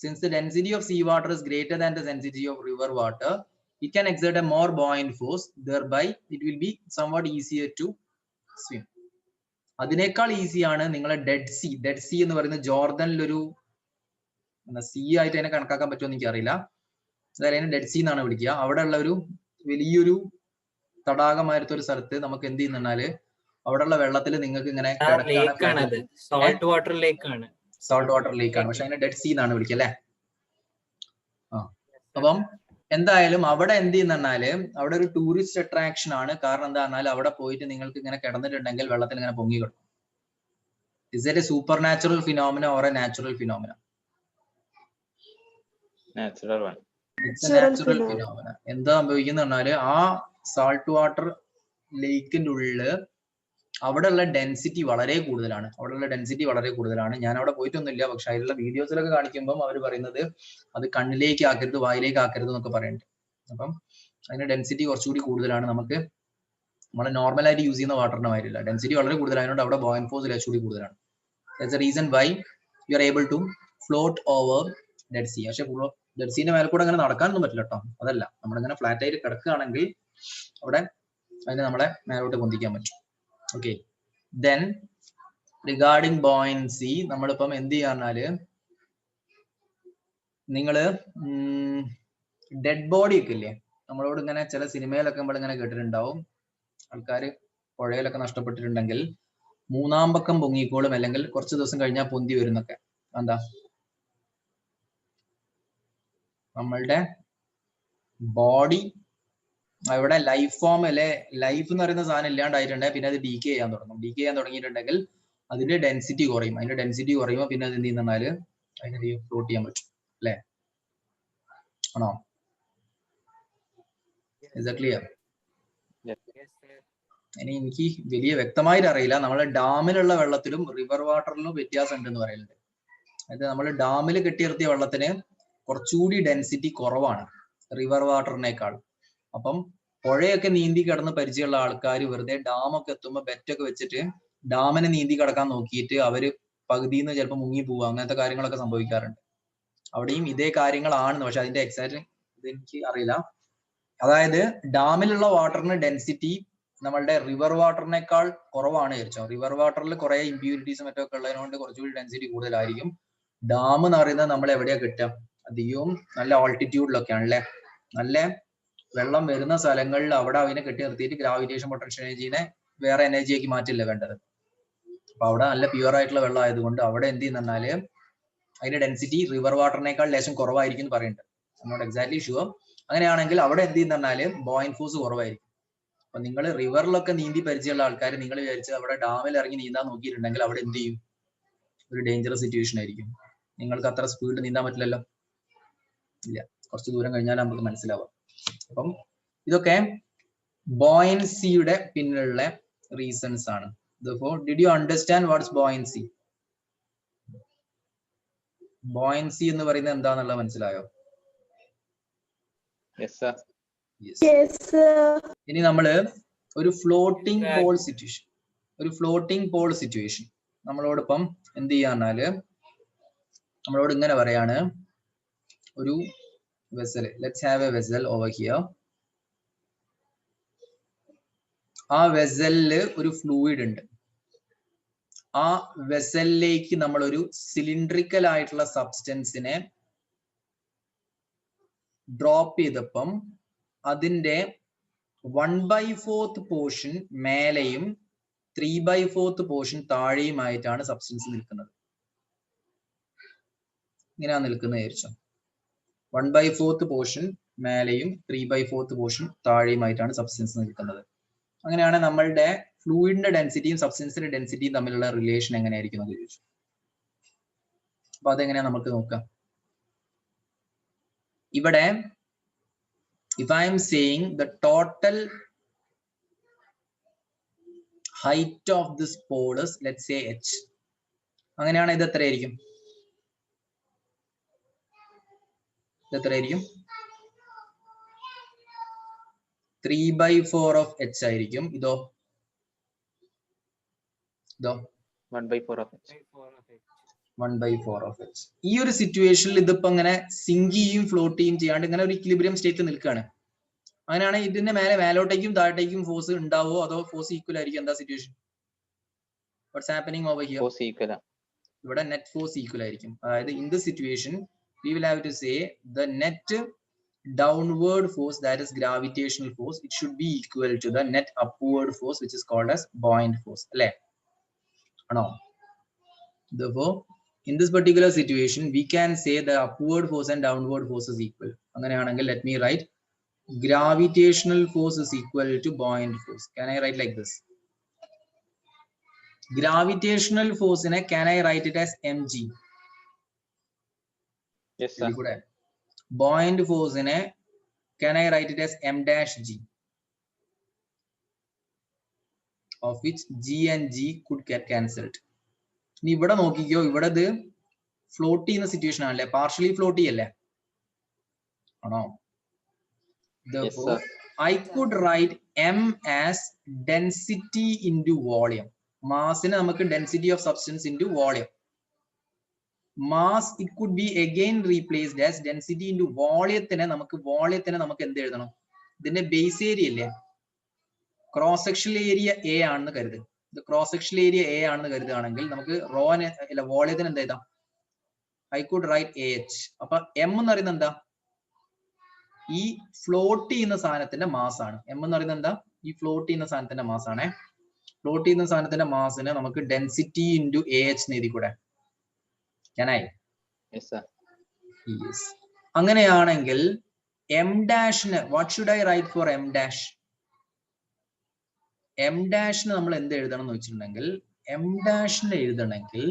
Since the density of sea water is greater than the density of river water, it can exert a more buoyant force, thereby it will be somewhat easier to swim. അതിനേക്കാൾ ഈസിയാണ് നിങ്ങളെ dead see എന്ന് പറയുന്നത് ജോർദനിലൊരു see ആയിട്ട് അതിനെ കണക്കാക്കാൻ പറ്റുമോ എന്ന് എനിക്കറിയില്ല. അതായത് അതിനെ ഡെഡ് സീ എന്നാണ് വിളിക്കുക. അവിടെ ഉള്ള ഒരു വലിയൊരു തടാകമായിരുത്ത ഒരു സ്ഥലത്ത് നമുക്ക് എന്ത് ചെയ്യുന്നുണ്ടാല് അവിടെയുള്ള വെള്ളത്തിൽ നിങ്ങൾക്ക് ഇങ്ങനെ സോൾട്ട് വാട്ടർ ലേക്കാണ്, പക്ഷെ അതിനെ ഡെഡ് സീ എന്നാണ് വിളിക്കുക അല്ലെ. അപ്പം എന്തായാലും അവിടെ എന്ത് ചെയ്യുന്നാല് അവിടെ ഒരു ടൂറിസ്റ്റ് അട്രാക്ഷൻ ആണ്. കാരണം എന്താ പറഞ്ഞാൽ അവിടെ പോയിട്ട് നിങ്ങൾക്ക് ഇങ്ങനെ കിടന്നിട്ടുണ്ടെങ്കിൽ വെള്ളത്തിൽ ഇങ്ങനെ പൊങ്ങി കിടക്കും. Is it A super natural phenomena or A natural phenomena? Natural one. It's A natural phenomena. എന്താ സംഭവിക്കുന്ന പറഞ്ഞാല് ആ സാൾട്ട് വാട്ടർ ലേക്കിന്റെ ഉള്ളില് അവിടെയുള്ള ഡെൻസിറ്റി വളരെ കൂടുതലാണ്. ഞാൻ അവിടെ പോയിട്ടൊന്നുമില്ല, പക്ഷെ അതിലുള്ള വീഡിയോസിലൊക്കെ കാണിക്കുമ്പോൾ അവർ പറയുന്നത് അത് കണ്ണിലേക്ക് ആക്കരുത്, വായിലേക്ക് ആക്കരുത് എന്നൊക്കെ പറയുന്നുണ്ട്. അപ്പം അതിന്റെ ഡെൻസിറ്റി കുറച്ചുകൂടി കൂടുതലാണ്. നമുക്ക് നമ്മൾ നോർമലായിട്ട് യൂസ് ചെയ്യുന്ന വാട്ടറിന്റെ മാതിരില്ല, ഡെൻസിറ്റി വളരെ കൂടുതലായതുകൊണ്ട് അവിടെ ബോയിൻ ഫോഴ്സ് കുറച്ചുകൂടി കൂടുതലാണ്. That's a reason why you are able to float over dead sea. പക്ഷെ ഡെഡ് സീന്റെ മേലെ കൂടെ അങ്ങനെ നടക്കാനൊന്നും പറ്റില്ല കേട്ടോ. അതല്ല, നമ്മളിങ്ങനെ ഫ്ലാറ്റ് ആയിട്ട് കിടക്കുകയാണെങ്കിൽ അവിടെ അതിന് നമ്മളെ മേലോട്ട് പൊന്തിക്കാൻ പറ്റും. ഓക്കെ, ദെൻ റിഗാർഡിങ് ബോയൻസി നമ്മളിപ്പം എന്ത് ചെയ്യാന്നാല് നിങ്ങള് ഡെഡ് ബോഡി ഒക്കെ ഇല്ലേ, നമ്മളോട് ഇങ്ങനെ ചില സിനിമയിലൊക്കെ നമ്മൾ ഇങ്ങനെ കേട്ടിട്ടുണ്ടാവും, ആൾക്കാർ പുഴയിലൊക്കെ നഷ്ടപ്പെട്ടിട്ടുണ്ടെങ്കിൽ 3-ാം പക്കം പൊങ്ങിക്കോളും, അല്ലെങ്കിൽ കുറച്ച് ദിവസം കഴിഞ്ഞാൽ പൊന്തി വരുന്നൊക്കെ. എന്താ നമ്മളുടെ ബോഡി അവിടെ ലൈഫ് ഫോം അല്ലെ, ലൈഫ് എന്ന് പറയുന്ന സാധനം ഇല്ലാണ്ടായിട്ടുണ്ടെങ്കിൽ പിന്നെ അത് ഡീകേ ചെയ്യാൻ തുടങ്ങിയിട്ടുണ്ടെങ്കിൽ അതിന്റെ ഡെൻസിറ്റി കുറയും. അതിന്റെ ഡെൻസിറ്റി കുറയുമ്പോൾ പിന്നെ അത് എന്ത് ചെയ്യുന്നാൽ അതിന് ഫ്ലോട്ട് ചെയ്യാൻ പറ്റും അല്ലെ? ആണോ? ക്ലിയർ? ഇനി എനിക്ക് വലിയ വ്യക്തമായിട്ട് അറിയില്ല. നമ്മളെ ഡാമിലുള്ള വെള്ളത്തിലും റിവർ വാട്ടറിലും വ്യത്യാസം ഉണ്ടെന്ന് പറയുന്നുണ്ട്. അതായത് നമ്മൾ ഡാമിൽ കെട്ടിയിർത്തിയ വെള്ളത്തിന് കുറച്ചുകൂടി ഡെൻസിറ്റി കുറവാണ് റിവർ വാട്ടറിനേക്കാൾ. അപ്പം പുഴയൊക്കെ നീന്തി കിടന്ന് പരിചയമുള്ള ആൾക്കാർ വെറുതെ ഡാമൊക്കെ എത്തുമ്പോൾ ബെറ്റൊക്കെ വെച്ചിട്ട് ഡാമിനെ നീന്തി കിടക്കാൻ നോക്കിയിട്ട് അവര് പകുതിയിൽ നിന്ന് ചിലപ്പോൾ മുങ്ങി പോവുക, അങ്ങനത്തെ കാര്യങ്ങളൊക്കെ സംഭവിക്കാറുണ്ട്. അവിടെയും ഇതേ കാര്യങ്ങളാണെന്ന്, പക്ഷെ അതിന്റെ എക്സാക്ട് ഇതെനിക്ക് അറിയില്ല. അതായത് ഡാമിലുള്ള വാട്ടറിന് ഡെൻസിറ്റി നമ്മളുടെ റിവർ വാട്ടറിനേക്കാൾ കുറവാണ് വിചാരിച്ചോ. റിവർ വാട്ടറിൽ കുറെ ഇമ്പ്യൂരിറ്റീസ് മറ്റൊക്കെ ഉള്ളതിനോണ്ട് കുറച്ചുകൂടി ഡെൻസിറ്റി കൂടുതലായിരിക്കും. ഡാം എന്ന് പറയുന്നത് നമ്മൾ എവിടെയാ കിട്ടുക? അധികവും നല്ല ഓൾട്ടിറ്റ്യൂഡിലൊക്കെ ആണല്ലേ. നല്ല വെള്ളം വരുന്ന സ്ഥലങ്ങളിൽ അവിടെ അതിനെ കെട്ടി നിർത്തിയിട്ട് ഗ്രാവിറ്റേഷൻ പൊട്ടൻഷ്യൽ എനർജീനെ വേറെ എനർജിയാക്കി മാറ്റില്ല വേണ്ടത്. അപ്പൊ അവിടെ നല്ല പ്യുവർ ആയിട്ടുള്ള വെള്ളം ആയതുകൊണ്ട് അവിടെ എന്ത് ചെയ്യുന്നാല് അതിന്റെ ഡെൻസിറ്റി റിവർ വാട്ടറിനേക്കാൾ ലേശം കുറവായിരിക്കും എന്ന് പറയുന്നുണ്ട്. Not exactly sure. അങ്ങനെയാണെങ്കിൽ അവിടെ എന്ത് ചെയ്യുന്നാല് ബോയിൻ ഫോഴ്സ് കുറവായിരിക്കും. അപ്പൊ നിങ്ങൾ റിവറിലൊക്കെ നീന്തി പരിചയമുള്ള ആൾക്കാർ നിങ്ങൾ വിചാരിച്ച് അവിടെ ഡാമിൽ ഇറങ്ങി നീന്താൻ നോക്കിയിട്ടുണ്ടെങ്കിൽ അവിടെ എന്ത് ചെയ്യും? ഒരു ഡേഞ്ചറസ് സിറ്റുവേഷൻ ആയിരിക്കും. നിങ്ങൾക്ക് അത്ര സ്പീഡ് നീന്താൻ പറ്റില്ലല്ലോ. ഇല്ല, കുറച്ച് ദൂരം കഴിഞ്ഞാൽ നമുക്ക് മനസ്സിലാവാം. അപ്പം ഇതൊക്കെ ബോയൻസിയുടെ പിന്നിലുള്ള റീസൺസ് ആണ്. Therefore, did you understand what's buoyancy? Buoyancy എന്ന് പറയുന്നത് എന്താണെന്നുള്ളത് മനസ്സിലായോ? Yes, sir. Yes, sir. ഇനി നമ്മള് ഒരു ഫ്ലോട്ടിംഗ് പോൾ സിറ്റുവേഷൻ നമ്മളോടൊപ്പം എന്ത് ചെയ്യാന്നാല് നമ്മളോട് ഇങ്ങനെ പറയാണ്, ഒരു vessel, let's have A vessel over here. ആ വെസലില് ഒരു ഫ്ലൂയിഡ് ഉണ്ട്. ആ വെസലിലേക്ക് നമ്മൾ ഒരു സിലിണ്ട്രിക്കൽ ആയിട്ടുള്ള സബ്സ്റ്റൻസിനെ ഡ്രോപ്പ് ചെയ്തപ്പം അതിന്റെ 1/4 പോർഷൻ മേലെയും 3/4 പോർഷൻ താഴെയുമായിട്ടാണ് സബ്സ്റ്റൻസ് നിൽക്കുന്നത്. ഇങ്ങനെയാ നിൽക്കുന്നത് വിചാരിച്ചോ. 1/4 പോർഷൻ മേലെയും 3/4 പോർഷൻ താഴെയുമായിട്ടാണ് സബ്സ്റ്റൻസ് നിൽക്കുന്നത്. അങ്ങനെയാണ് നമ്മളുടെ ഫ്ലൂയിഡിന്റെ ഡെൻസിറ്റിയും സബ്സ്റ്റൻസിന്റെ ഡെൻസിറ്റിയും തമ്മിലുള്ള റിലേഷൻ എങ്ങനെയായിരിക്കും എന്ന് ചോദിച്ചു. അപ്പൊ അതെങ്ങനെയാ നമുക്ക് നോക്കാം. ഇവിടെ if I am saying the total height of this pole is, let's say, h, അങ്ങനെയാണ് ഇത് എത്രയായിരിക്കും? 3/4 of h ആയിരിക്കും. ഇതോ 1/4 of h. 1/4 of h. ഈ ഒരു സിറ്റുവേഷനിൽ ഇതിപ്പോ ഇങ്ങനെ സിങ്ക് ചെയ്യും ഫ്ലോട്ട് ചെയ്യും ചെയ്യാണ്ട് ഇങ്ങനെ ഒരു ഇക്വിലിബ്രിയം സ്റ്റേറ്റ് നിൽക്കുകയാണ്. അങ്ങനെയാണ് ഇതിന്റെ മേലോട്ടേക്കും താഴേക്കും ഫോഴ്സ് ഉണ്ടാവോ അതോ ഫോഴ്സ് ഈക്വൽ ആയിരിക്കും? എന്താ situation? What's happening over here? Force equal. ഇവിടെ നെറ്റ് ഫോഴ്സ് ഈക്വൽ ആയിരിക്കും. അതായത് in this situation we will have to say the net downward force, that is gravitational force, it should be equal to the net upward force, which is called as buoyant force. അല്ലേ? ആണോ? Therefore in this particular situation we can say the upward force and downward force is equal. അങ്ങനെയാണെങ്കിൽ let me write gravitational force is equal to buoyant force. Can I write like this? Gravitational force in a, can I write it as mg? Yes, sir. Buoyant force in a, can I write it as m dash g, of which g and g could get cancelled. ഇനി ഇവിടെ നോക്കിക്കോ, ഇവിടെ ഇത് float ചെയ്യുന്ന situation ആണല്ലേ, partially float ചെയ്യല്ലേ ആണോ? Therefore, I could write m as density into volume. മാസിനെ നമുക്ക് density of substance into volume. Mass it could be again replaced as density into വോളിയത്തിനെ നമുക്ക് എന്ത് എഴുതണം? ഇതിന്റെ ബേസ് ഏരിയ ഇല്ലേ, ക്രോസ് സെക്ഷണൽ ഏരിയ എ ആണെന്ന് കരുതുക. ഇത് ക്രോസ് സെക്ഷണൽ ഏരിയ എ ആണെന്ന് കരുതുകയാണെങ്കിൽ നമുക്ക് റോനെ അല്ല വോളിയത്തിന് എന്ത് എഴുതാം? I could write AH. അപ്പൊ m എന്ന് പറയുന്നത് എന്താ? ഈ ഫ്ലോട്ട് ചെയ്യുന്ന സാധനത്തിന്റെ മാസ് ആണ്. m എന്ന് പറയുന്നത് എന്താ? ഈ ഫ്ലോട്ട് ചെയ്യുന്ന സാധനത്തിന്റെ മാസ് ആണ്. ഫ്ലോട്ട് ചെയ്യുന്ന സാധനത്തിന്റെ മാസിനെ നമുക്ക് ഡെൻസിറ്റി ഇൻറ്റു AH എന്ന് എഴുതി കൂടെ? Can I? Yes, sir. Yes. അങ്ങനെയാണെങ്കിൽ m ഡാഷിന് what should I write for m dash? m ഡാഷിന് നമ്മൾ എന്ത് എഴുതണം എന്ന് വെച്ചിട്ടുണ്ടെങ്കിൽ m ഡാഷിന് എഴുതണമെങ്കിൽ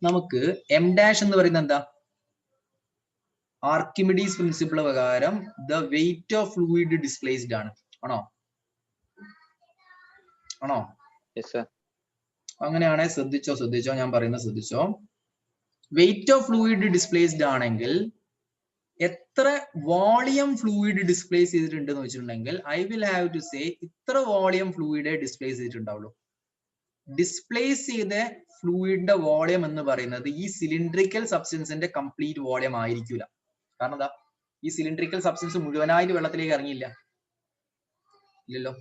നമുക്ക് m ഡാഷ് എന്ന് പറയുന്നത് എന്താ? ആർക്കിമിഡീസ് പ്രിൻസിപ്പിൾ പ്രകാരം the weight of fluid displaced ആണ്. ആണോ? Yes, sir. അങ്ങനെയാണെങ്കിൽ ശ്രദ്ധിച്ചോ ഞാൻ പറയുന്നത് ശ്രദ്ധിച്ചോ. വെയിറ്റ് ഓഫ് ഫ്ലൂയിഡ് ഡിസ്പ്ലേസ്ഡ് ആണെങ്കിൽ എത്ര വോളിയം ഫ്ലൂയിഡ് ഡിസ്പ്ലേസ് ചെയ്തിട്ടുണ്ട് എന്ന് വെച്ചിട്ടുണ്ടെങ്കിൽ I will have to say ഇത്ര വോളിയം ഫ്ലൂയിഡ് ഡിസ്പ്ലേസ് ചെയ്തിട്ടുണ്ടാവുള്ളൂ. ഡിസ്പ്ലേസ് ചെയ്ത ഫ്ലൂയിഡിന്റെ വോളിയം എന്ന് പറയുന്നത് ഈ സിലിണ്ട്രിക്കൽ സബ്സ്റ്റൻസിന്റെ കംപ്ലീറ്റ് വോളിയം ആയിരിക്കില്ല. കാരണം എന്താ? ഈ സിലിണ്ട്രിക്കൽ സബ്സ്റ്റൻസ് മുഴുവനായിട്ട് വെള്ളത്തിലേക്ക് ഇറങ്ങിയില്ല, ഇല്ലല്ലോ.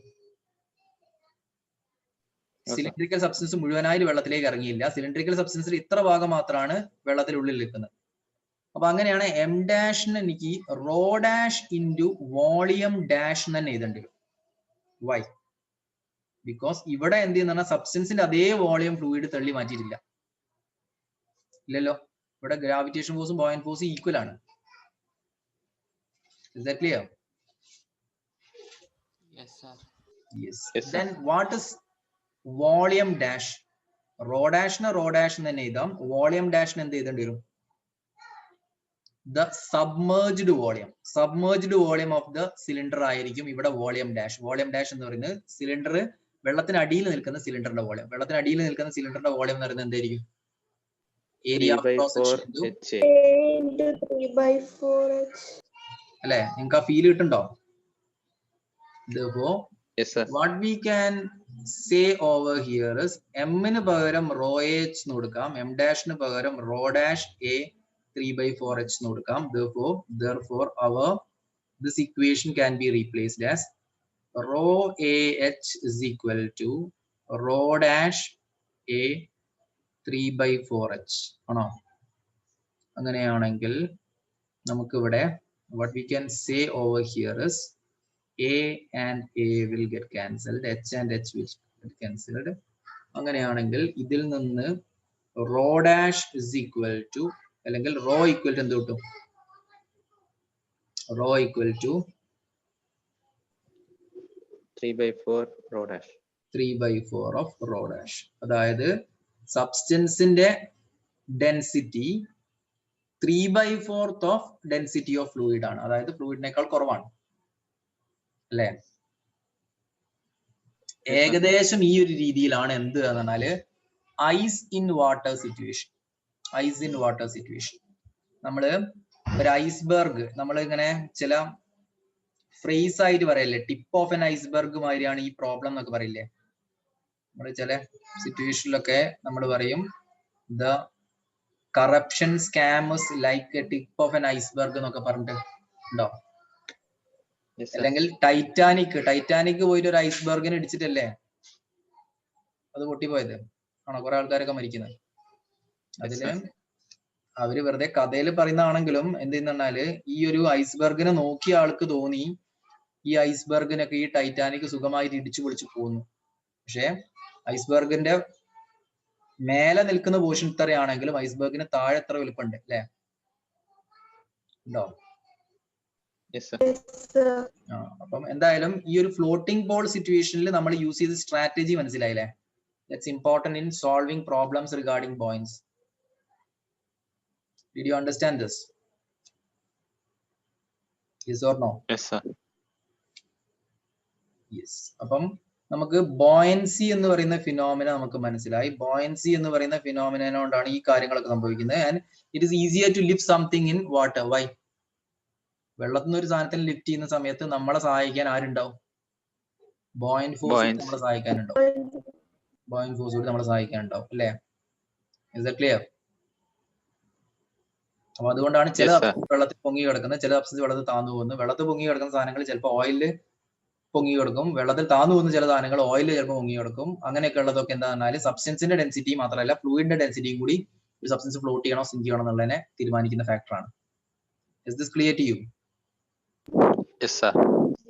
സിലിണ്ട്രിക്കൽ സബ്സ്റ്റൻസ് മുഴുവനായിട്ട് വെള്ളത്തിലേക്ക് ഇറങ്ങിയില്ല. സിലിണ്ട്രിക്കൽ സബ്സ്റ്റൻസിൽ ഇത്ര ഭാഗം മാത്രമാണ് വെള്ളത്തിനുള്ളിൽ നിൽക്കുന്നത്. അപ്പൊ അങ്ങനെയാണ് എം ഡാഷിന് എനിക്ക് rho dash into volume dash തന്നെ എഴുതേണ്ടി വരും. വൈ? ബിക്കോസ് ഇവിടെ എന്ത് ചെയ്യുന്ന സബ്സ്റ്റൻസിന്റെ അതേ വോളിയം ഫ്ലൂയിഡ് തള്ളി മാറ്റിയിട്ടില്ല, ഇല്ലല്ലോ. ഇവിടെ ഗ്രാവിറ്റേഷൻ ഫോഴ്സും ബോയന്റ് ഫോഴ്സും ഈക്വൽ ആണ്. Is that clear? Yes, sir. Yes, sir. Then what is volume dash? Rho dash തന്നെ എഴുതാം. വോളിയം ഡാഷിന് എന്ത് എഴുതേണ്ടി വരും? The submerged volume of the cylinder ആയിരിക്കും ഇവിടെ വോളിയം ഡാഷ്. വോളിയം ഡാഷ് എന്ന് പറയുന്നത് സിലിണ്ടർ വെള്ളത്തിന് അടിയിൽ നിൽക്കുന്ന സിലിണ്ടറിന്റെ വോളിയം. വെള്ളത്തിന് അടിയിൽ നിൽക്കുന്ന സിലിണ്ടറിന്റെ വോളിയം എന്ന് പറയുന്നത് എന്തായിരിക്കും? Area of cross section into 3/4h. അല്ലെ? നിങ്ങൾക്ക് ആ ഫീൽ കിട്ടുന്നുണ്ടോ? Therefore, Yes, sir. what we can say over here is m ന് പകരം rho h എന്ന് കൊടുക്കാം, m dash ന് പകരം rho dash a 3/4h എന്ന് കൊടുക്കാം. Therefore this equation can be replaced as rho ah is equal to rho dash a 3/4h ആണോ? അങ്ങനെയാണെങ്കിൽ നമുക്ക് ഇവിടെ what we can say over here is a and a will get cancelled, h and h will get cancelled. അങ്ങനെയാണെങ്കിൽ ഇതിൽ നിന്ന് rho dash is equal to അല്ലെങ്കിൽ rho equal to എന്ത് കിട്ടും? Rho equal to 3/4 rho dash. 3/4 of rho dash. അതായത് സബ്സ്റ്റൻസിന്റെ density 3/4 of density of fluid ആണ്. അതായത് ഫ്ലൂയിഡിനേക്കാൾ കുറവാണ്, അല്ലെ? ഏകദേശം ഈ ഒരു രീതിയിലാണ് എന്ത് പറഞ്ഞാല് ഐസ് ഇൻ വാട്ടർ സിറ്റുവേഷൻ. നമ്മള് ഒരു ഐസ്ബർഗ് നമ്മൾ ഇങ്ങനെ ചില ഫ്രേസ് ആയിട്ട് പറയല്ലേ, ടിപ്പ് ഓഫ് എൻ ഐസ്ബർഗ് മാതിരിയാണ് ഈ പ്രോബ്ലം എന്നൊക്കെ പറയില്ലേ. നമ്മൾ ചില സിറ്റുവേഷനിലൊക്കെ നമ്മൾ പറയും the corruption scams like a tip of an iceberg എന്നൊക്കെ പറഞ്ഞിട്ട് ഉണ്ടോ? Yes, sir. അല്ലെങ്കിൽ ടൈറ്റാനിക് പോയിട്ട് ഒരു ഐസ്ബർഗിനെ ഇടിച്ചിട്ടല്ലേ അത് പൊട്ടിപ്പോയത്? ആണോ? കുറെ ആൾക്കാരൊക്കെ മരിക്കുന്നത്. അതില് അവര് വെറുതെ കഥയിൽ പറയുന്നതാണെങ്കിലും എന്ത് ചെയ്യുന്നാല് ഈ ഒരു ഐസ്ബർഗിനെ നോക്കിയ ആൾക്ക് തോന്നി ഈ ഐസ്ബർഗിനൊക്കെ ഈ ടൈറ്റാനിക് സുഖമായിട്ട് ഇടിച്ചു പൊളിച്ചു പോകുന്നു. പക്ഷെ ഐസ്ബർഗിന്റെ മേലെ നിൽക്കുന്ന പോർഷൻ ഇത്രയാണെങ്കിലും ഐസ്ബർഗിന് താഴെ എത്ര വലുപ്പമുണ്ട് അല്ലെ? ഉണ്ടോ? Yes, sir. Yes, sir. അപ്പം എന്തായാലും ഈ ഒരു ഫ്ലോട്ടിംഗ് ബോൾ സിറ്റുവേഷനിൽ നമ്മൾ യൂസ് ചെയ്ത സ്ട്രാറ്റജി മനസ്സിലായില്ലേ? That's important in solving problems regarding points. Did you understand this? Yes or no? Yes, sir. Yes. അപ്പം നമുക്ക് ബോയൻസി എന്ന് പറയുന്ന ഫിനോമിന നമുക്ക് മനസ്സിലായി. ബോയൻസി എന്ന് പറയുന്ന ഫിനോമിന കൊണ്ടാണ് ഈ കാര്യങ്ങളൊക്കെ സംഭവിക്കുന്നത്. And it is easier to lift something in water. Why? വെള്ളത്തിൽ നിന്ന് ഒരു സാധനത്തിന് ലിഫ്റ്റ് ചെയ്യുന്ന സമയത്ത് നമ്മളെ സഹായിക്കാൻ ആരുണ്ടാവും? ബോയിന്റ് ഫോഴ്സ് നമ്മളെ സഹായിക്കാനുണ്ടാവും. ബോയിന്റ് ഫോഴ്സ് കൂടി നമ്മളെ സഹായിക്കാനുണ്ടാവും അല്ലേ? Is that clear? അപ്പൊ അതുകൊണ്ടാണ് ചില വെള്ളത്തിൽ പൊങ്ങി കിടക്കുന്നത്, ചില സബ്സ്റ്റൻസ് വെള്ളത്തിൽ താന്നു പോകുന്നു. വെള്ളത്തിൽ പൊങ്ങി കിടക്കുന്ന സാധനങ്ങൾ ചിലപ്പോൾ ഓയിലിൽ പൊങ്ങി കിടക്കും, വെള്ളത്തിൽ താന്നു പോകുന്ന ചില സാധനങ്ങൾ ഓയിലിൽ ചിലപ്പോൾ പൊങ്ങി കിടക്കും. അങ്ങനെയൊക്കെ ഉള്ളതൊക്കെ എന്താ പറഞ്ഞാൽ സബ്സ്റ്റൻസിന്റെ ഡെൻസിറ്റി മാത്രമല്ല ഫ്ലൂയിഡിന്റെ ഡെൻസിറ്റിയും കൂടി ഒരു സബ്സ്റ്റൻസ് ഫ്ലോട്ട് ചെയ്യണോ സിങ്ക് ചെയ്യണോ എന്നുള്ളതിനെ തീരുമാനിക്കുന്ന ഫാക്ടറാണ്. Is this clear to you? Yes, sir.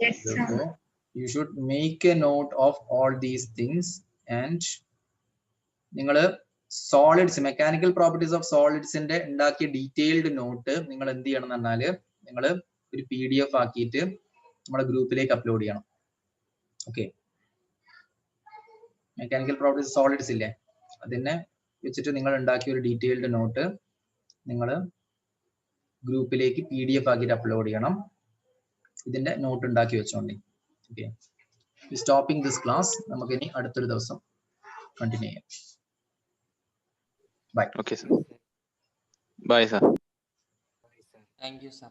Yes, sir. Therefore, you should make a note of all these things and നിങ്ങൾ സോളിഡ്സ് മെക്കാനിക്കൽ പ്രോപ്പർട്ടീസ് ഓഫ് സോളിഡ്സിന്റെ ഉണ്ടാക്കിയ ഡീറ്റെയിൽഡ് നോട്ട് നിങ്ങൾ എന്ത് ചെയ്യണം എന്ന് പറഞ്ഞാല് നിങ്ങൾ ഒരു PDF ആക്കിയിട്ട് നമ്മുടെ ഗ്രൂപ്പിലേക്ക് അപ്ലോഡ് ചെയ്യണം. ഓക്കെ, മെക്കാനിക്കൽ പ്രോപ്പർട്ടീസ് സോളിഡ്സ് ഇല്ലേ, അതിനെ വെച്ചിട്ട് നിങ്ങൾ ഉണ്ടാക്കിയ ഒരു ഡീറ്റെയിൽഡ് നോട്ട് നിങ്ങൾ ഗ്രൂപ്പിലേക്ക് PDF ആക്കിയിട്ട് അപ്ലോഡ് ചെയ്യണം. ഇതിന്റെ നോട്ട് ഉണ്ടാക്കി വെച്ചോണ്ടി. Okay, stopping this class. നമുക്ക് ഇനി അടുത്തൊരു ദിവസം കണ്ടിന്യൂ ചെയ്യാം. Bye. Okay, sir. Bye, sir. Thank you, sir.